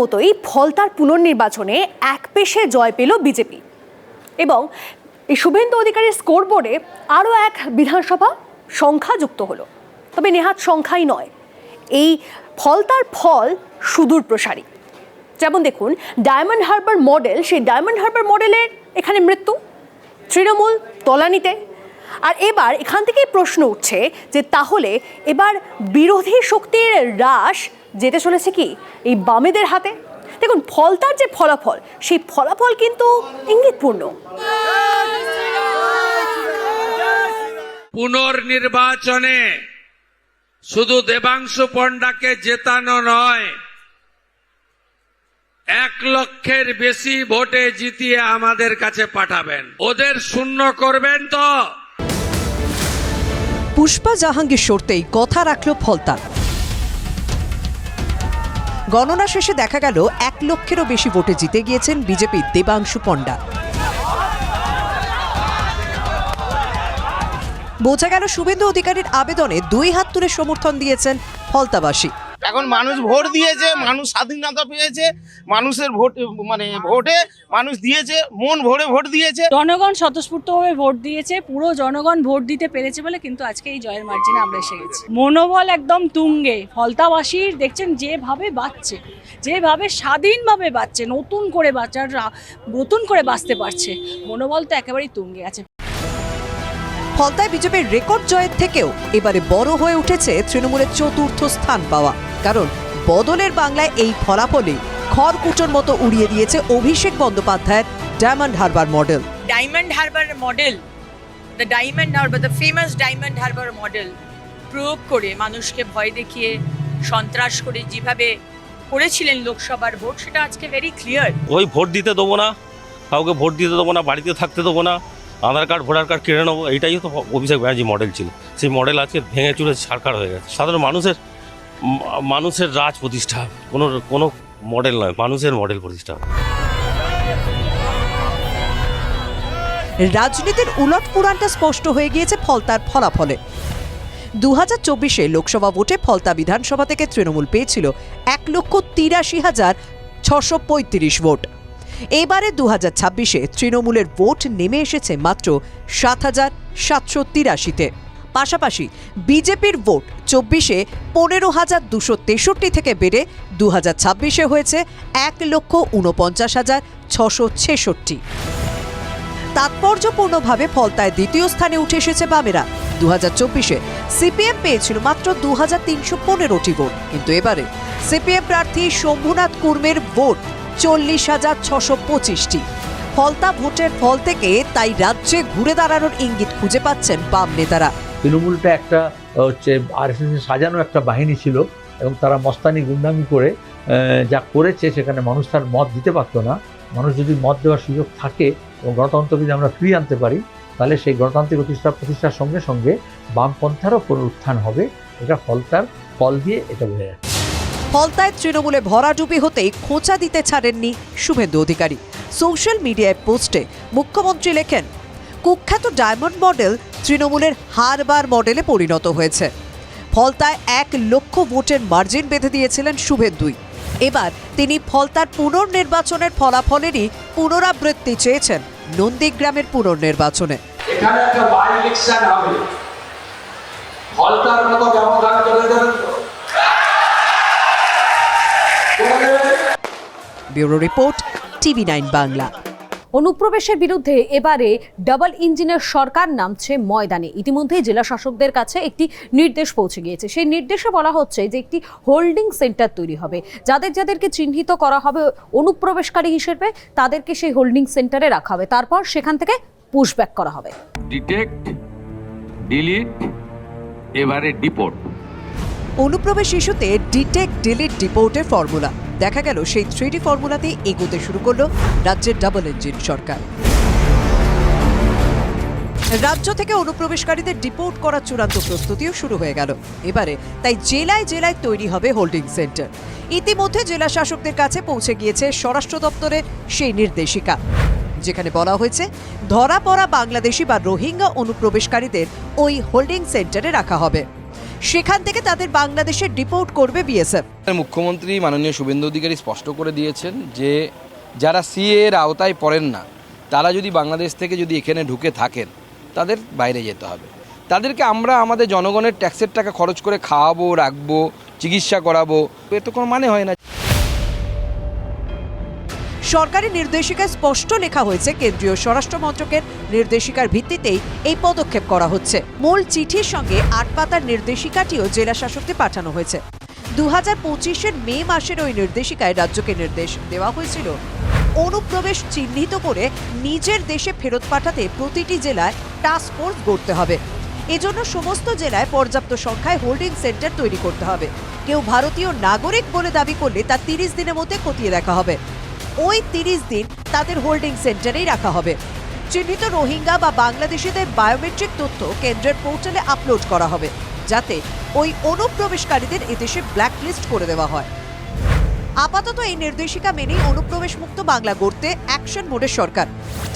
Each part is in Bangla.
মতোই ফলতার পুনর্নির্বাচনে এক পেশে জয় পেল বিজেপি এবং এই শুভেন্দু অধিকারীর স্কোরবোর্ডে আরও এক বিধানসভা সংখ্যা যুক্ত হলো। তবে নেহাত সংখ্যাই নয়, এই ফলতার ফল সুদূর প্রসারী। যেমন দেখুন, ডায়মন্ড হারবার মডেল, সেই ডায়মন্ড হারবার মডেলের এখানে মৃত্যু, তৃণমূল তলানিতে। আর এবার এখান থেকেই প্রশ্ন উঠছে যে তাহলে এবার বিরোধী শক্তির হ্রাস যেতে চলেছে কি এই বামেদের হাতে? দেখুন, ফলতার যে ফলাফল, সেই ফলাফল কিন্তু ইঙ্গিতপূর্ণ। পুনর্নির্বাচনে শুধু দেবাংশু পণ্ডাকে জেতানো নয়, 1 লক্ষের বেশি ভোটে জিতিয়ে আমাদের কাছে পাঠাবেন। ওদের শূন্য করবেন তো? পুষ্পা জাহাঙ্গীর সরতেই কথা রাখল ফলতা। গণনা শেষে দেখা গেল 1 লক্ষেরও বেশি ভোটে জিতে গিয়েছেন বিজেপির দেবাংশু পণ্ডা। বোঝা গেল শুভেন্দু অধিকারীর আবেদনে 2 হাত তুলে সমর্থন দিয়েছেন ফলতাবাসী। এখন মানুষ ভোট দিয়েছে, মানুষ স্বাধীনতা পেয়েছে, মানুষের ভোট ভোটে মানুষ দিয়েছে, মন ভরে ভোট দিয়েছে, জনগণ স্বতঃস্ফূর্তভাবে ভোট দিয়েছে, পুরো জনগণ ভোট দিতে পেরেছে বলে কিন্তু আজকে এই জয়ের মার্জিনে আমরা এসে গেছি। মনোবল একদম তুঙ্গে। ফলতাবাসীর দেখছেন যেভাবে বাঁচছে, যেভাবে স্বাধীনভাবে বাঁচছে, নতুন করে বাঁচতে পারছে, মনোবল তো একেবারেই তুঙ্গে আছে। ফলতায় বিজেপির রেকর্ড জয়ের থেকেও এবারে বড় হয়ে উঠেছে তৃণমূলের 4র্থ স্থান পাওয়া। কারণ বদলের বাংলায় এই ফলাফলে খড়কুটোর মতো উড়িয়ে দিয়েছে অভিষেক বন্দ্যোপাধ্যায়ের diamond Harbour model. Diamond Harbour model, the famous diamond Harbour model প্রয়োগ করে মানুষকে ভয় দেখিয়ে, সন্ত্রাস করে যেভাবে করেছিলেন লোকসভার ভোট, সেটা আজকে ভেরি ক্লিয়ার। ওই ভোট দিতে দেবো না, কাউকে ভোট দিতে দেবো না, বাড়িতে থাকতে দেবো না, আধার কার্ড ভোটার কার্ড কেড়ে নেবো, এইটাই তো অভিষেক ব্যানার্জি মডেল ছিল। সেই মডেল আজকে ভেঙে চুরে ছাড়খাড় হয়ে গেছে। সাধারণ মানুষের রাজ প্রতিষ্ঠা, কোনো মডেল নয়, মানুষের মডেল প্রতিষ্ঠা। রাজনীতির উলট পুরাণটা স্পষ্ট হয়ে গিয়েছে ফলতার ফলাফলে। 2024-এ লোকসভা ভোটে ফলতা বিধানসভা থেকে তৃণমূল পেয়েছিল 1,83,635 ভোট। এবারে 2026-এ তৃণমূলের ভোট নেমে এসেছে মাত্র 7,783-তে। পাশাপাশি বিজেপির ভোট 24-এ 15,263 থেকে বেড়ে 2026-এ হয়েছে 1,49,666। তাৎপর্যপূর্ণভাবে ফলতায় দ্বিতীয় স্থানে উঠে এসেছে বামেরা। 2024-এ সিপিএম পেয়েছিল মাত্র 2,315টি ভোট, কিন্তু এবারে সিপিএম প্রার্থী শম্ভুনাথ কুর্মের ভোট 40,625টি। ফলতা ভোটের ফল থেকে তাই রাজ্যে ঘুরে দাঁড়ানোর ইঙ্গিত খুঁজে পাচ্ছেন বাম নেতারা। তৃণমূলটা একটা আরএসএস সাজানো একটা বাহিনী ছিল এবং তারা মস্তানি গুন্ডামি করে যা করেছে, সেখানে মানুষ তার মত দিতে পারতো না। মানুষ যদি মত দেওয়ার সুযোগ থাকে এবং গণতন্ত্র যদি আমরা ফিরিয়ে আনতে পারি, তাহলে সেই গণতান্ত্রিক প্রতিষ্ঠার সঙ্গে সঙ্গে বামপন্থারও পুনরুত্থান হবে। এটা ফলতার ফল দিয়ে এটা বোঝা যাচ্ছে। ফলতায় তৃণমূলে ভরাডুবি হতেই খোঁচা দিতে ছাড়েননি শুভেন্দু অধিকারী। সোশ্যাল মিডিয়ায় পোস্টে মুখ্যমন্ত্রী লেখেন, কুখ্যাত ডায়মন্ড মডেল তৃণমূলের হারবার মডেলে পরিণত হয়েছে। ফলতায় 1 লক্ষ ভোটের মার্জিন বেঁধে দিয়েছিলেন শুভেন্দুই। এবার তিনি ফলতার পুনর্নির্বাচনের ফলাফলেরই পুনরাবৃত্তি চেয়েছেন নন্দীগ্রামের পুনর্নির্বাচনে। এখানে একটা বাই ইলেকশন হবে, ফলতার মতো ব্যবধান করে দেবেন তো? Bureau report, TV9 Bangla. অনুপ্রবেশের বিরুদ্ধে এবারে ডাবল ইঞ্জিনের সরকার নামছে ময়দানে। ইতিমধ্যেই জেলা শাসকদের কাছে একটি নির্দেশ পৌঁছে গিয়েছে। সেই নির্দেশে বলা হচ্ছে যে একটি হোল্ডিং সেন্টার তৈরি হবে। যাদেরকে চিহ্নিত করা হবে অনুপ্রবেশকারী হিসেবে, তাদেরকে সেই হোল্ডিং সেন্টারে রাখা হবে। তারপর সেখান থেকে পুশব্যাক করা হবে। ডিটেক্ট, ডিলিট, এবারে ডিপোর্ট। অনুপ্রবেশ ইস্যুতে ডিটেক্ট, ডিলিট, ডিপোর্টের ফর্মুলা দেখা গেল সেই 3D ফর্মুলাতেই এগোতে শুরু করলো রাজ্যের ডাবল ইঞ্জিন সরকার। রাজ্য থেকে অনুপ্রবেশকারীদের ডিপোর্ট করার চূড়ান্ত প্রস্তুতিও শুরু হয়ে গেল। এবারে তাই জেলায় জেলায় তৈরি হবে হোল্ডিং সেন্টার। ইতিমধ্যে জেলা শাসকদের কাছে পৌঁছে গিয়েছে স্বরাষ্ট্র দপ্তরের সেই নির্দেশিকা, যেখানে বলা হয়েছে ধরা পড়া বাংলাদেশি বা রোহিঙ্গা অনুপ্রবেশকারীদের ওই হোল্ডিং সেন্টারে রাখা হবে। সেখান থেকে তাদের বাংলাদেশে ডিপোর্ট করবে বিএসএফ। মুখ্যমন্ত্রী মাননীয় শুভেন্দু অধিকারী স্পষ্ট করে দিয়েছেন যে যারা সিএ এর আওতায় পড়েন না তারা যদি বাংলাদেশ থেকে যদি এখানে ঢুকে থাকেন তাদের বাইরে যেতে হবে। তাদেরকে আমরা আমাদের জনগণের ট্যাক্সের টাকা খরচ করে খাওয়াবো, রাখবো, চিকিৎসা করাবো, এর তো কোনো মানে হয় না। সরকারি নির্দেশিকায় স্পষ্ট লেখা হয়েছে কেন্দ্রীয় স্বরাষ্ট্র মন্ত্রকের নির্দেশিকার ভিত্তিতেই এই পদক্ষেপ করা হচ্ছে। মূল চিঠির সঙ্গে ৮ পাতার নির্দেশিকাটিও জেলা শাসকদের পাঠানো হয়েছে। 2025-এর মে মাসের ওই নির্দেশিকায় রাজ্যকে নির্দেশ দেওয়া হয়েছিল অনুপ্রবেশ চিহ্নিত করে নিজের দেশে ফেরত পাঠাতে প্রতিটি জেলায় টাস্ক ফোর্স গড়তে হবে। এজন্য সমস্ত জেলায় পর্যাপ্ত সংখ্যায় হোল্ডিং সেন্টার তৈরি করতে হবে। কেউ ভারতীয় নাগরিক বলে দাবি করলে তা 30 দিনের মধ্যে খতিয়ে দেখা হবে। ওই 30 দিন তাদের হোল্ডিং সেন্টারেই রাখা হবে। চিহ্নিত রোহিঙ্গা বা বাংলাদেশিদের বায়োমেট্রিক তথ্য কেন্দ্রের পোর্টালে আপলোড করা হবে, যাতে ওই অনুপ্রবেশকারীদের এদেশে ব্ল্যাকলিস্ট করে দেওয়া হয়। আপাতত এই নির্দেশিকা মেনেই অনুপ্রবেশ মুক্ত বাংলা গড়তে অ্যাকশন মোডে সরকার।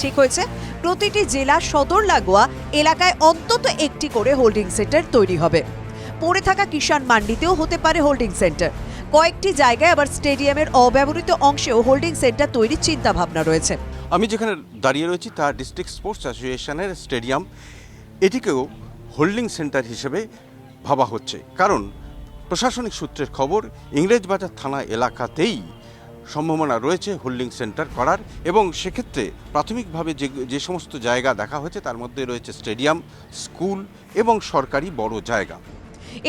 ঠিক হয়েছে, প্রতিটি জেলা সদর লাগোয়া এলাকায় অন্তত একটি করে হোল্ডিং সেন্টার তৈরি হবে। পড়ে থাকা কিষাণ মান্ডিতেও হতে পারে হোল্ডিং সেন্টার। কয়েকটি জায়গায় আবার স্টেডিয়ামের অব্যবহৃত অংশেও হোল্ডিং সেন্টার তৈরির চিন্তা ভাবনা রয়েছে। আমি যেখানে দাঁড়িয়ে রয়েছি তা ডিস্ট্রিক্ট স্পোর্টস অ্যাসোসিয়েশনের স্টেডিয়াম। এটিকেও হোল্ডিং সেন্টার হিসেবে ভাবা হচ্ছে, কারণ প্রশাসনিক সূত্রের খবর ইংরেজবাজার থানা এলাকাতেই সম্ভাবনা রয়েছে হোল্ডিং সেন্টার করার, এবং সেক্ষেত্রে প্রাথমিকভাবে যে সমস্ত জায়গা দেখা হয়েছে তার মধ্যে রয়েছে স্টেডিয়াম, স্কুল এবং সরকারি বড় জায়গা।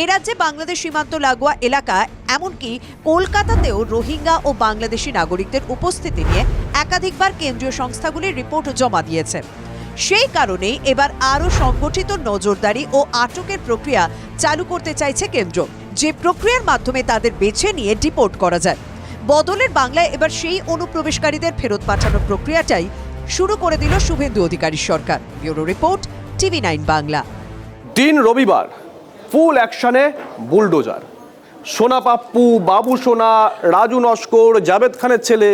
এ রাজ্যে বাংলাদেশ সীমান্ত লাগোয়া এলাকায় এমনকি কলকাতাতেও রোহিঙ্গা ও বাংলাদেশি নাগরিকদের উপস্থিতি নিয়ে একাধিকবার কেন্দ্রীয় সংস্থাগুলির রিপোর্ট জমা দিয়েছে। সেই কারণেই এবার আরও সংগঠিত নজরদারি ও আটকের প্রক্রিয়া চালু করতে চাইছে কেন্দ্র, যে প্রক্রিয়ার মাধ্যমে তাদের বেছে নিয়ে ডিপোর্ট করা যায়। বদলের বাংলায় এবার সেই অনুপ্রবেশকারীদের ফেরত পাঠানোর প্রক্রিয়াটাই শুরু করে দিল শুভেন্দু অধিকারীর সরকার। Bureau report, TV9 Bangla. দিন রবিবার, ফুল অ্যাকশনে বুলডোজার। সোনা পাপ্পু, বাবু সোনা, রাজু নস্কর, জাভেদ খানের ছেলে,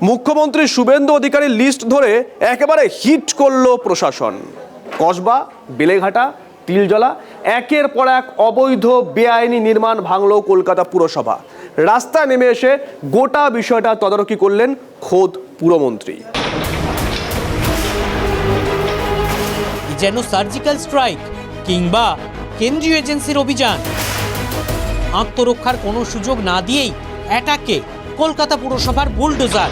মুখ্যমন্ত্রী শুভেন্দু অধিকারীর লিস্ট ধরে একেবারে হিট করলো প্রশাসন। কসবা, বেলেঘাটা, তিলজলা, একের পর এক অবৈধ বেআইনি নির্মাণ ভাঙল কলকাতা পুরসভা। রাস্তায় নেমে এসে গোটা বিষয়টা তদারকি করলেন খোদ পুরমন্ত্রী। যেন সার্জিক্যাল স্ট্রাইক কিংবা কেন্দ্রীয় এজেন্সির অভিযান। আত্মরক্ষার কোনো সুযোগ না দিয়েই অ্যাটাকে কলকাতা পুরসভার বুলডোজার।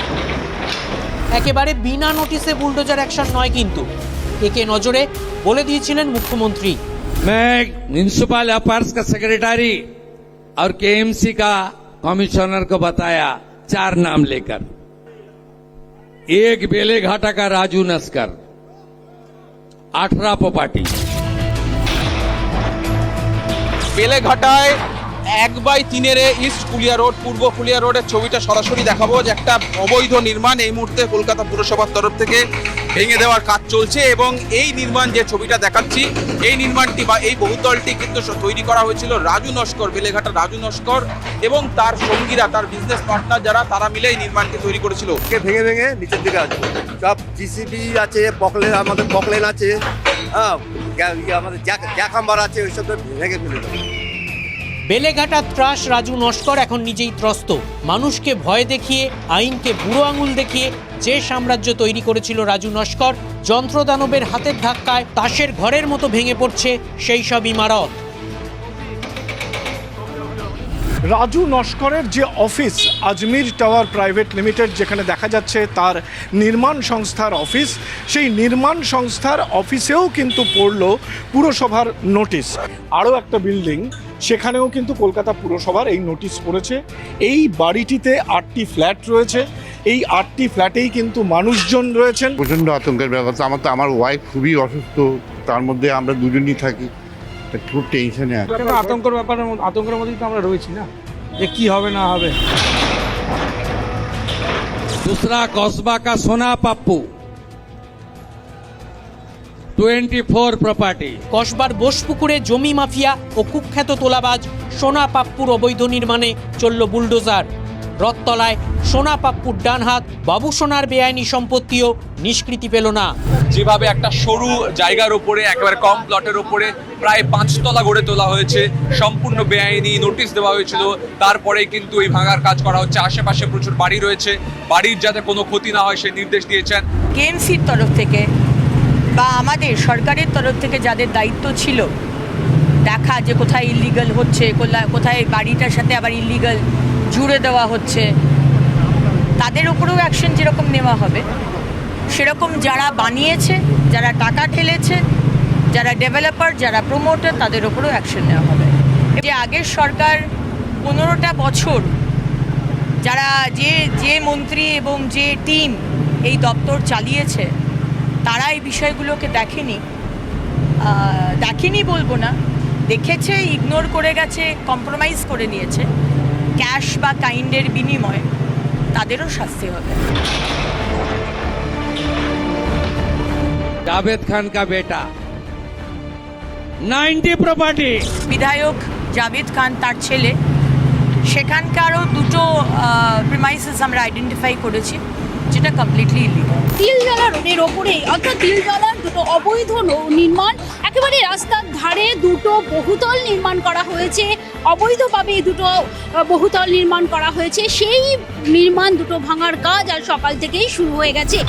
একেবারে বিনা নোটিসে বুলডোজার অ্যাকশন নয়, কিন্তু একে নজরে বলে দিয়েছিলেন মুখ্যমন্ত্রী। मैं म्यूनिसिपल अफेयर्स का सेक्रेटरी और केएमसी का कमिश्नर को बताया 4 नाम लेकर। एक बेलेघाटा का राजू नस्कर, 18 प्रॉपर्टी। বেলেঘাটায় 1/3 ইস্ট ফুলিয়া রোড, পূর্ব ফুলিয়া রোডের ছবিটা সরাসরি দেখাবো, যে একটা অবৈধ নির্মাণ এই মুহূর্তে কলকাতা পুরসভার তরফ থেকে ভেঙে দেওয়ার কাজ চলছে। এবং এই নির্মাণ যে ছবিটা দেখাচ্ছি, এই নির্মাণটি বা এই বহুতলটি কিন্তু তৈরি করা হয়েছিল রাজু নস্কর, বেলেঘাটা রাজু নস্কর এবং তার সঙ্গীরা, তার বিজনেস পার্টনার যারা, তারা মিলে এই নির্মাণটি তৈরি করেছিল। ভেঙে ভেঙে নিচের দিকে আছে, সব জিসিবি আছে, পকলেন, আমাদের পকলেন আছে, হ্যাঁ, আমাদের জ্যাকাম্বার আছে, ওইসব ভেঙে ফেলে। বেলেঘাটার ত্রাস রাজু নস্কর এখন নিজেই ত্রস্ত। মানুষকে ভয় দেখিয়ে, আইনকে বুড়ো আঙুল দেখিয়ে যে সাম্রাজ্য তৈরি করেছিল রাজু নস্কর, যন্ত্রদানবের হাতের ধাক্কায় তাসের ঘরের মতো ভেঙে পড়ছে সেই সব ইমারত। রাজু নস্করের যে office Ajmer tower private limited, যেখানে দেখা যাচ্ছে তার নির্মাণ সংস্থার অফিস, সেই নির্মাণ সংস্থার অফিসেও কিন্তু পড়ল পুরসভার নোটিশ। আরও একটা বিল্ডিং, সেখানেও কিন্তু কলকাতা পুরসভার এই নোটিশ পড়েছে। এই বাড়িটিতে 8টি ফ্ল্যাট রয়েছে, এই 8টি ফ্ল্যাটেই কিন্তু মানুষজন রয়েছেন। প্রচণ্ড আতঙ্কের ব্যাপার। আমার ওয়াইফ খুবই অসুস্থ, তার মধ্যে আমরা দুজনই থাকি, খুব টেনশনে আছে। আতঙ্কের ব্যাপারে, আতঙ্কের মধ্যেই তো আমরা রয়েছি না, যে কি হবে না হবে। दूसरा कस्बा का सोना पप्पू, 24 प्रॉपर्टी। কসবার বোসপুকুরে জমি মাফিয়া ও কুখ্যাত তোলাবাজ সোনা পাপ্পুর অবৈধ নির্মাণে চলল বুলডোজার। রথতলায় সোনা পাপ্পুর ডান হাত বাবু সোনার বেআইনি সম্পত্তিও নিষ্কৃতি পেল না। যেভাবে একটা সরু জায়গার উপরে একেবারে কম প্লটের উপরে প্রায় 5 তলা গড়ে তোলা হয়েছে, সম্পূর্ণ বেআইনি, নোটিশ দেওয়া হয়েছিল, তারপরে কিন্তু এই ভাঙার কাজ করা হচ্ছে। আশেপাশে প্রচুর বাড়ি রয়েছে, বাড়ির যাতে কোনো ক্ষতি না হয় সেই নির্দেশ দিয়েছেন। কেএমসির তরফ থেকে বা আমাদের সরকারের তরফ থেকে যাদের দায়িত্ব ছিল দেখা যে কোথায় ইলিগাল হচ্ছে, কোথায় বাড়িটার সাথে আবার ইলিগাল জুড়ে দেওয়া হচ্ছে, তাদের উপরেও অ্যাকশন যেরকম নেওয়া হবে সেরকম যারা বানিয়েছে, যারা টাকা ঢেলেছে, যারা ডেভেলপার, যারা প্রমোটার, তাদের উপরেও অ্যাকশন নেওয়া হবে। যে আগের সরকার 15টা বছর যারা যে মন্ত্রী এবং যে টিম এই দপ্তর চালিয়েছে তারা এই বিষয়গুলোকে দেখেনি বলবো না, দেখেছে, ইগনোর করে গেছে, কম্প্রোমাইজ করে নিয়েছে, ক্যাশ বা কাইন্ডের বিনিময়ে তাদেরও শাস্তি হবে। जावेद खान का बेटा 90 प्रॉपर्टी বিধায়ক জাভেদ খান তার ছেলে, সেখানকারও দুটো প্রিমাইসেস আমরা আইডেন্টিফাই করেছি যেটা কমপ্লিটলি ইলিগাল। তিলজলা রোডের ওপরে অর্থাৎ তিলজলার দুটো অবৈধ নির্মাণ, একেবারে রাস্তার ধারে দুটো বহুতল নির্মাণ করা হয়েছে, অবৈধভাবে দুটো বহুতল নির্মাণ করা হয়েছে। সেই নির্মাণ দুটো ভাঙার কাজ আর সকাল থেকেই শুরু হয়ে গেছে।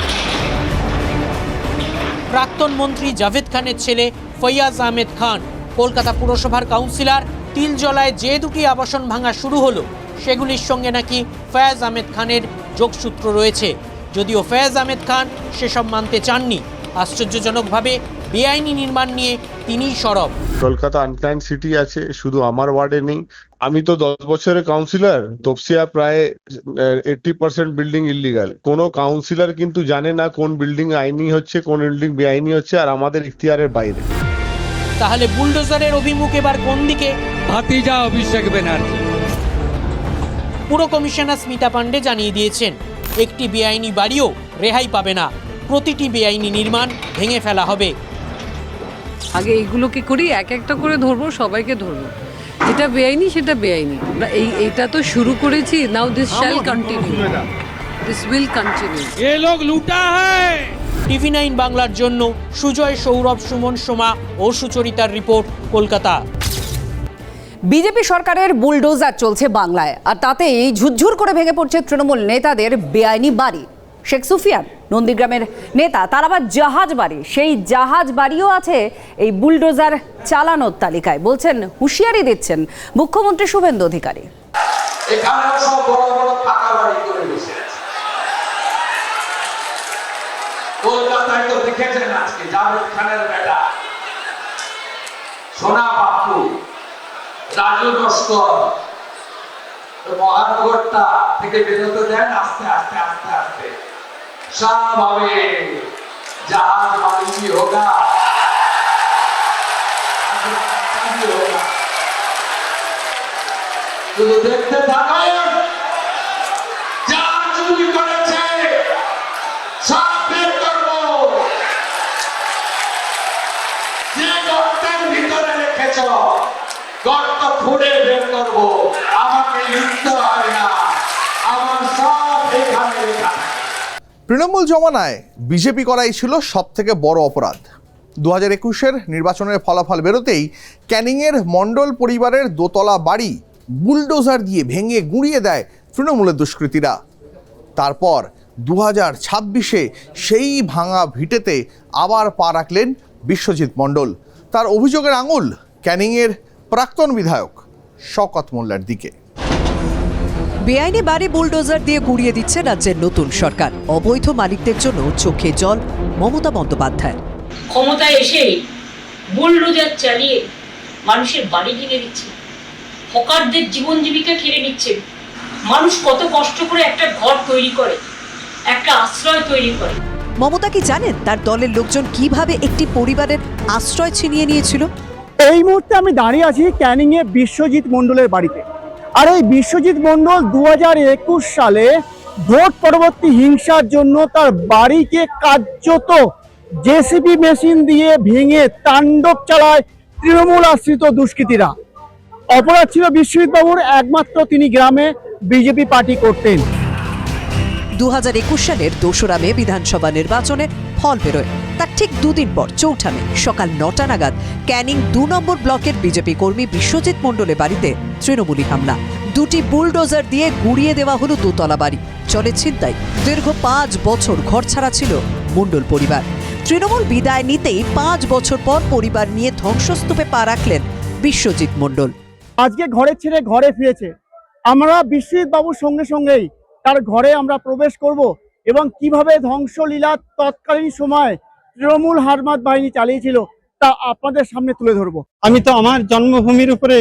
প্রাক্তন মন্ত্রী জাভেদ খানের ছেলে ফৈয়াজ আহমেদ খান কলকাতা পুরসভার কাউন্সিলর। তিলজলায় যে দুটি আবাসন ভাঙা শুরু হলো সেগুলির সঙ্গে নাকি ফয়াজ আহমেদ খানের যোগসূত্র রয়েছে, যদিও ফয়াজ আহমেদ খান সেসব মানতে চাননি। আশ্চর্যজনকভাবে বেআইনি নির্মাণ নিয়ে তিনিই সরব। কলকাতা আনপ্ল্যান সিটি আছে, শুধু আমার ওয়ার্ডে নেই। আমি তো 10 বছরের কাউন্সিলর, তপসিয়া প্রায় 80% বিল্ডিং ইলিগাল। কোনো কাউন্সিলর কিন্তু জানে না কোন বিল্ডিং আইনি হচ্ছে, কোন বিল্ডিং বেআইনি হচ্ছে, আর আমাদের ইখতিয়ারের বাইরে। তাহলে বুলডোজারের অভিমুখ এবার কোন দিকে? ভাতিজা অভিষেক ব্যানার্জি। পুর কমিশনার স্মিতা পান্ডে জানিয়ে দিয়েছেন একটি বেআইনি বাড়িও রেহাই পাবে না, প্রতিটি বেআইনি নির্মাণ ভেঙে ফেলা হবে। আগে এইগুলোকে করি, এক একটা করে ধরবো, সবাইকে ধরবো, যেটা বেআইনি সেটা বেআইনি। এইটা তো শুরু করেছি, now this shall continue, this will continue. ये लोग लूटा है। টিভি9 বাংলার জন্য সুজয়, সৌরভ, সুমন, সোমা ও সুচরিতার রিপোর্ট, কলকাতা। বিজেপি সরকারের বুলডোজার চলছে বাংলায়, আর তাতেই ঝুরঝুর করে ভেঙে পড়ছে তৃণমূল নেতাদের বেআইনি বাড়ি। শেখ সুফিয়ান নন্দীগ্রামের নেতা, তার আবার জাহাজ বাড়ি, সেই জাহাজ বাড়িও আছে এই বুলডোজার চালানোর তালিকায়। বলছেন, হুঁশিয়ারি দিচ্ছেন মুখ্যমন্ত্রী শুভেন্দু অধিকারী। এখানেও সব বড় বড় ফাঁকা বাড়ি করে বসে আছে। কলকাতায় তো দেখেছেন আজকে জাভেদ খানের বেটা সোনা পাপ্পু, রাজু নস্কর মহানগরটা থেকে বেরোতে দেন, আস্তে আস্তে আস্তে আস্তে সব হবে জাহাজ বাড়ি হোগা। শুধু দেখতে থাকুন, যা চুরি করেছে সব বের করবো, যে গর্তের ভিতরে রেখেছ গর্ত খুঁড়ে বের করবো। আমাকে লিখতে হয় না, আমার সব এখানে লেখা। তৃণমূল জমানায় বিজেপি করাই ছিল সব থেকে বড় অপরাধ। 2021-এর নির্বাচনের ফলাফল বেরোতেই ক্যানিংয়ের মণ্ডল পরিবারের দোতলা বাড়ি বুলডোজার দিয়ে ভেঙে গুঁড়িয়ে দেয় তৃণমূলের দুষ্কৃতীরা। তারপর 2026-এ সেই ভাঙা ভিটেতে আবার পা রাখলেন বিশ্বজিৎ মণ্ডল। তার অভিযোগের আঙুল ক্যানিংয়ের প্রাক্তন বিধায়ক শওকত মোল্লার দিকে। বেআইনি বাড়ি বুলডোজার দিয়ে গুঁড়িয়ে দিচ্ছে রাজ্যের নতুন সরকার। অবৈধ মালিকদের জন্য চোখে জল মমতা বন্দ্যোপাধ্যায়। ক্ষমতায় এসেই বুলডোজার চালিয়ে মানুষের বাড়ি ভেঙে দিচ্ছে, হকারদের জীবন জীবিকা কেড়ে নিচ্ছে। মানুষ কত কষ্ট করে একটা ঘর তৈরি করে, একটা আশ্রয় তৈরি করে। মমতা কি জানেন তার দলের লোকজন কিভাবে একটি পরিবারের আশ্রয় ছিনিয়ে নিয়েছিল? এই মুহূর্তে আমি দাঁড়িয়ে আছি ক্যানিংয়ে বিশ্বজিৎ মণ্ডলের বাড়িতে। আর এই বিশ্বজিৎ মণ্ডল 2021 সালে ভোট পরবর্তী হিংসার জন্য তার বাড়িকে কার্যত জেসিবি মেশিন দিয়ে ভেঙে তাণ্ডব চালায় তৃণমূল আশ্রিত দুষ্কৃতীরা। অপরাধ ছিল বিশ্বজিৎ বাবুর, একমাত্র তিনি গ্রামে বিজেপি পার্টি করতেন। 2021 সালের 2রা মে বিধানসভা নির্বাচনের ফল বেরোয়। তার ঠিক দুদিন পর 4ঠা মে সকাল 9টা নাগাদ ক্যানিং 2 নম্বর ব্লকের বিজেপি কর্মী বিশ্বজিৎ মণ্ডলের বাড়িতে তৃণমূলী হামলা। 2টি বুলডোজার দিয়ে গুড়িয়ে দেওয়া হলো দোতলা বাড়ি। চলে ছিনতাই। দীর্ঘ 5 বছর ঘরছাড়া ছিল মণ্ডল পরিবার। তৃণমূল বিদায় নিতেই 5 বছর পর পরিবার নিয়ে ধ্বংসস্তূপে পা রাখলেন বিশ্বজিৎ মণ্ডল। আজকে ঘরে ছেড়ে ঘরে ফিরেছে। আমরা বিশ্বজিৎ বাবুর সঙ্গে সঙ্গেই তার ঘরে আমরা প্রবেশ করব এবং কিভাবে ধ্বংসলীলা তৎকালীন সময় তৃণমূল হারমাত বাহিনী চালিয়েছিল তা আপনাদের সামনে তুলে ধরবো। আমি তো আমার জন্মভূমির উপরে